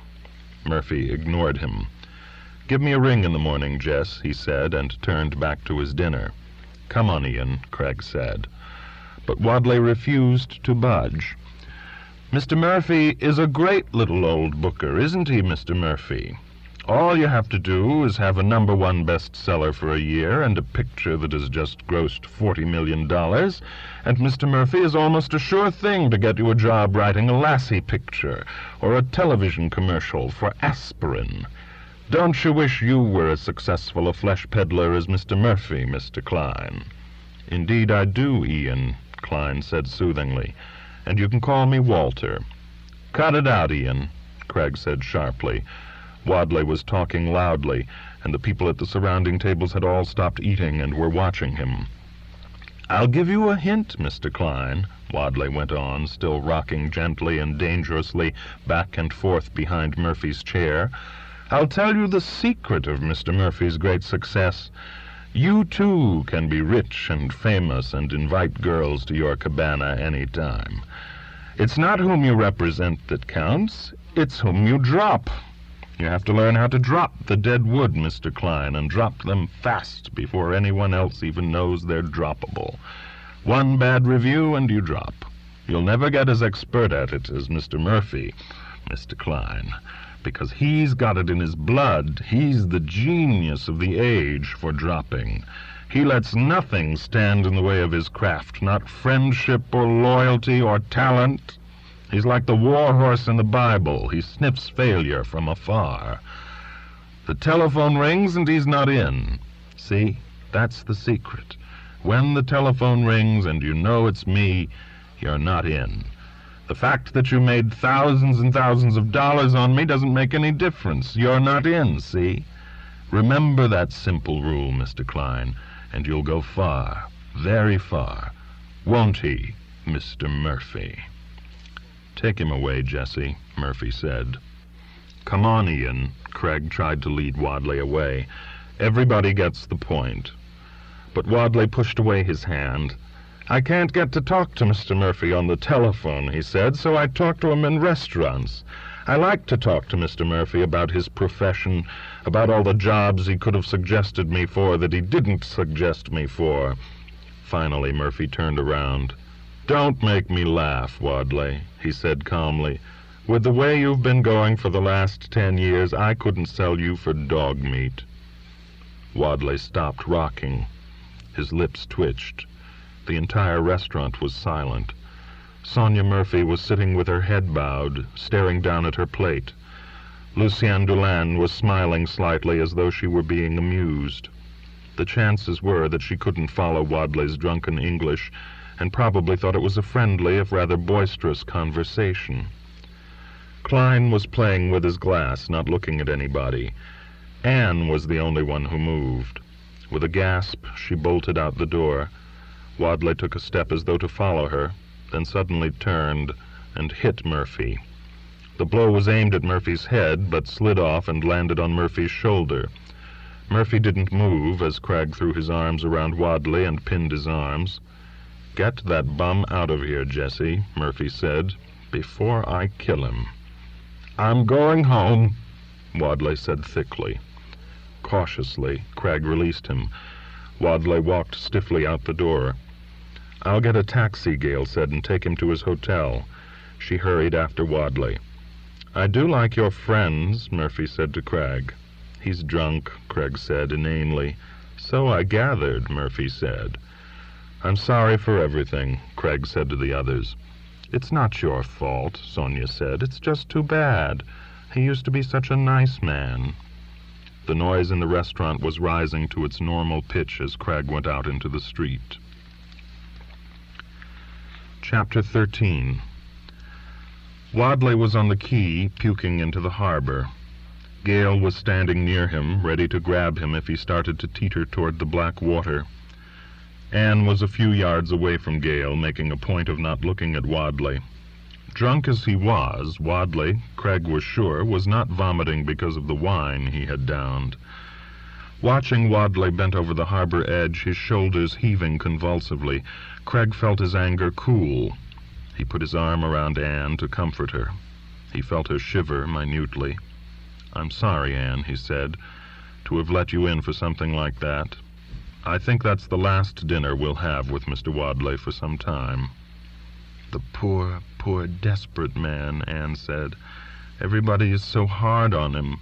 Murphy ignored him. "Give me a ring in the morning, Jess," he said, and turned back to his dinner. "Come on, Ian," Craig said. But Wadley refused to budge. "Mr. Murphy is a great little old booker, isn't he, Mr. Murphy? All you have to do is have a #1 bestseller for a year and a picture that has just grossed $40 million, and Mr. Murphy is almost a sure thing to get you a job writing a Lassie picture or a television commercial for aspirin. Don't you wish you were as successful a flesh peddler as Mr. Murphy, Mr. Klein?" "Indeed I do, Ian," Klein said soothingly, "and you can call me Walter." "Cut it out, Ian," Craig said sharply. Wadley was talking loudly, and the people at the surrounding tables had all stopped eating and were watching him. "I'll give you a hint, Mr. Klein," Wadley went on, still rocking gently and dangerously back and forth behind Murphy's chair. "I'll tell you the secret of Mr. Murphy's great success. You, too, can be rich and famous and invite girls to your cabana any time. It's not whom you represent that counts, it's whom you drop. You have to learn how to drop the dead wood, Mr. Klein, and drop them fast before anyone else even knows they're droppable. One bad review and you drop. You'll never get as expert at it as Mr. Murphy, Mr. Klein, because he's got it in his blood. He's the genius of the age for dropping. He lets nothing stand in the way of his craft, not friendship or loyalty or talent. He's like the war horse in the Bible. He sniffs failure from afar. The telephone rings and he's not in. See, that's the secret. When the telephone rings and you know it's me, you're not in. The fact that you made thousands and thousands of dollars on me doesn't make any difference. You're not in, see? Remember that simple rule, Mr. Klein, and you'll go far, very far. Won't he, Mr. Murphy?" "Take him away, Jesse," Murphy said. "Come on, Ian," Craig tried to lead Wadley away. "Everybody gets the point." But Wadley pushed away his hand. "I can't get to talk to Mr. Murphy on the telephone," he said, "so I talk to him in restaurants. I like to talk to Mr. Murphy about his profession, about all the jobs he could have suggested me for that he didn't suggest me for." Finally, Murphy turned around. "Don't make me laugh, Wadley," he said calmly. "With the way you've been going for the last 10 years, I couldn't sell you for dog meat." Wadley stopped rocking. His lips twitched. The entire restaurant was silent. Sonia Murphy was sitting with her head bowed, staring down at her plate. Lucienne Dulane was smiling slightly as though she were being amused. The chances were that she couldn't follow Wadley's drunken English, and probably thought it was a friendly, if rather boisterous, conversation. Klein was playing with his glass, not looking at anybody. Anne was the only one who moved. With a gasp, she bolted out the door. Wadley took a step as though to follow her, then suddenly turned and hit Murphy. The blow was aimed at Murphy's head, but slid off and landed on Murphy's shoulder. Murphy didn't move as Cragg threw his arms around Wadley and pinned his arms. "Get that bum out of here, Jesse," Murphy said, "before I kill him." "I'm going home," Wadley said thickly. Cautiously, Cragg released him. Wadley walked stiffly out the door. "I'll get a taxi," Gale said, "and take him to his hotel." She hurried after Wadley. "I do like your friends," Murphy said to Cragg. "He's drunk," Cragg said inanely. "So I gathered," Murphy said. "I'm sorry for everything," Cragg said to the others. "It's not your fault," Sonia said. "It's just too bad. He used to be such a nice man." The noise in the restaurant was rising to its normal pitch as Cragg went out into the street. Chapter 13. Wadley was on the quay, puking into the harbor. Gale was standing near him, ready to grab him if he started to teeter toward the black water. Anne was a few yards away from Gale, making a point of not looking at Wadley. Drunk as he was, Wadley, Cragg was sure, was not vomiting because of the wine he had downed. Watching Wadley bent over the harbor edge, his shoulders heaving convulsively, Cragg felt his anger cool. He put his arm around Anne to comfort her. He felt her shiver minutely. "I'm sorry, Anne," he said, "to have let you in for something like that. I think that's the last dinner we'll have with Mr. Wadley for some time." "The poor, poor, desperate man," Anne said. "Everybody is so hard on him."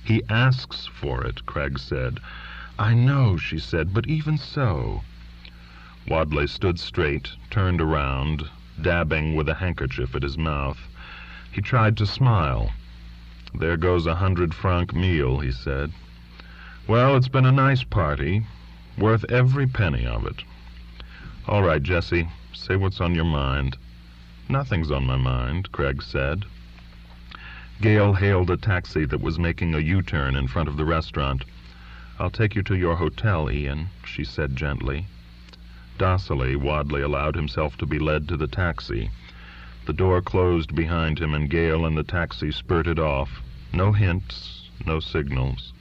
"He asks for it," Cragg said. "I know," she said, "but even so." Wadley stood straight, turned around, dabbing with a handkerchief at his mouth. He tried to smile. "There goes 100-franc meal," he said. "Well, it's been a nice party, worth every penny of it." "All right, Jesse, say what's on your mind." "Nothing's on my mind," Cragg said. Gale hailed a taxi that was making a U-turn in front of the restaurant. "I'll take you to your hotel, Ian," she said gently. Docilely, Wadley allowed himself to be led to the taxi. The door closed behind him, and Gale and the taxi spurted off. No hints, no signals.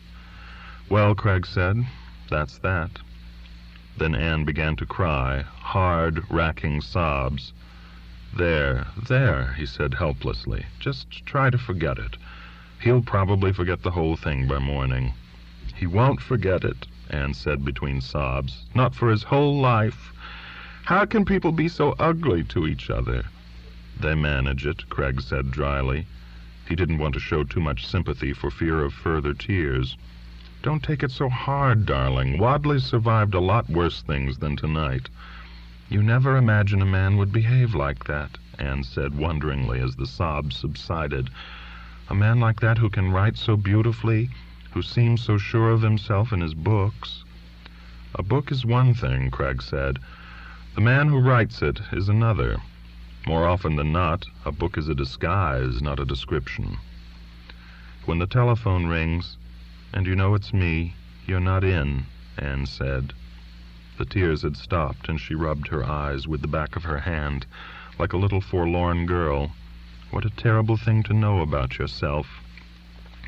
"Well," Cragg said, "that's that." Then Anne began to cry, hard, racking sobs. There, he said helplessly. "Just try to forget it. He'll probably forget the whole thing by morning." "He won't forget it," Anne said between sobs. "Not for his whole life. How can people be so ugly to each other?" "They manage it," Cragg said dryly. He didn't want to show too much sympathy for fear of further tears. "Don't take it so hard, darling. Wadley's survived a lot worse things than tonight." "You never imagine a man would behave like that," Anne said wonderingly as the sobs subsided. "A man like that who can write so beautifully, who seems so sure of himself in his books." "A book is one thing," Cragg said. "The man who writes it is another. More often than not, a book is a disguise, not a description." "When the telephone rings, and you know it's me, you're not in," Anne said. The tears had stopped, and she rubbed her eyes with the back of her hand, like a little forlorn girl. "What a terrible thing to know about yourself."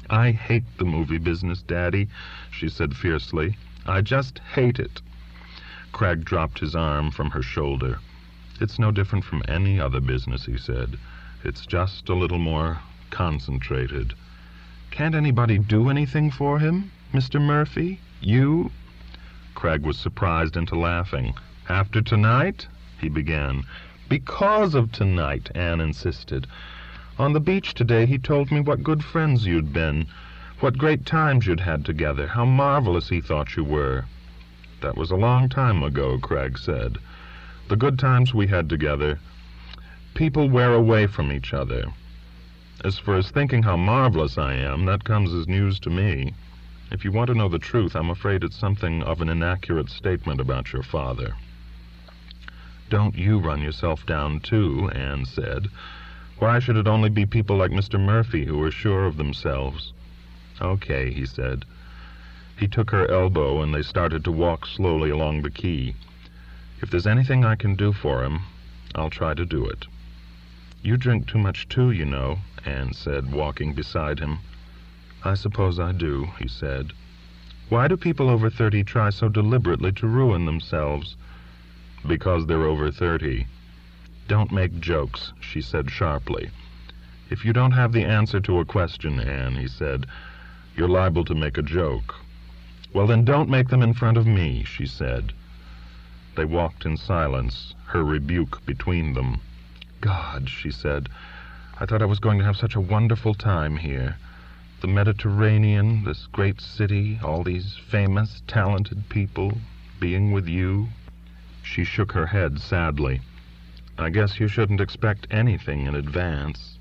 "I hate the movie business, Daddy," she said fiercely. "I just hate it." Cragg dropped his arm from her shoulder. "It's no different from any other business," he said. "It's just a little more concentrated." "Can't anybody do anything for him? Mr. Murphy? You?" Cragg was surprised into laughing. "After tonight?" he began. "Because of tonight," Anne insisted. "On the beach today he told me what good friends you'd been, what great times you'd had together, how marvelous he thought you were." "That was a long time ago," Cragg said. "The good times we had together, people wear away from each other. As for his thinking how marvelous I am, that comes as news to me. If you want to know the truth, I'm afraid it's something of an inaccurate statement about your father." "Don't you run yourself down, too," Anne said. "Why should it only be people like Mr. Murphy who are sure of themselves?" "Okay," he said. He took her elbow, and they started to walk slowly along the quay. "If there's anything I can do for him, I'll try to do it." "You drink too much too, you know," Anne said, walking beside him. "I suppose I do," he said. "Why do people over 30 try so deliberately to ruin themselves?" "Because they're over 30. "Don't make jokes," she said sharply. "If you don't have the answer to a question, Anne," he said, "you're liable to make a joke." "Well, then don't make them in front of me," she said. They walked in silence, her rebuke between them. "God," she said, "I thought I was going to have such a wonderful time here. The Mediterranean, this great city, all these famous, talented people, being with you." She shook her head sadly. "I guess you shouldn't expect anything in advance."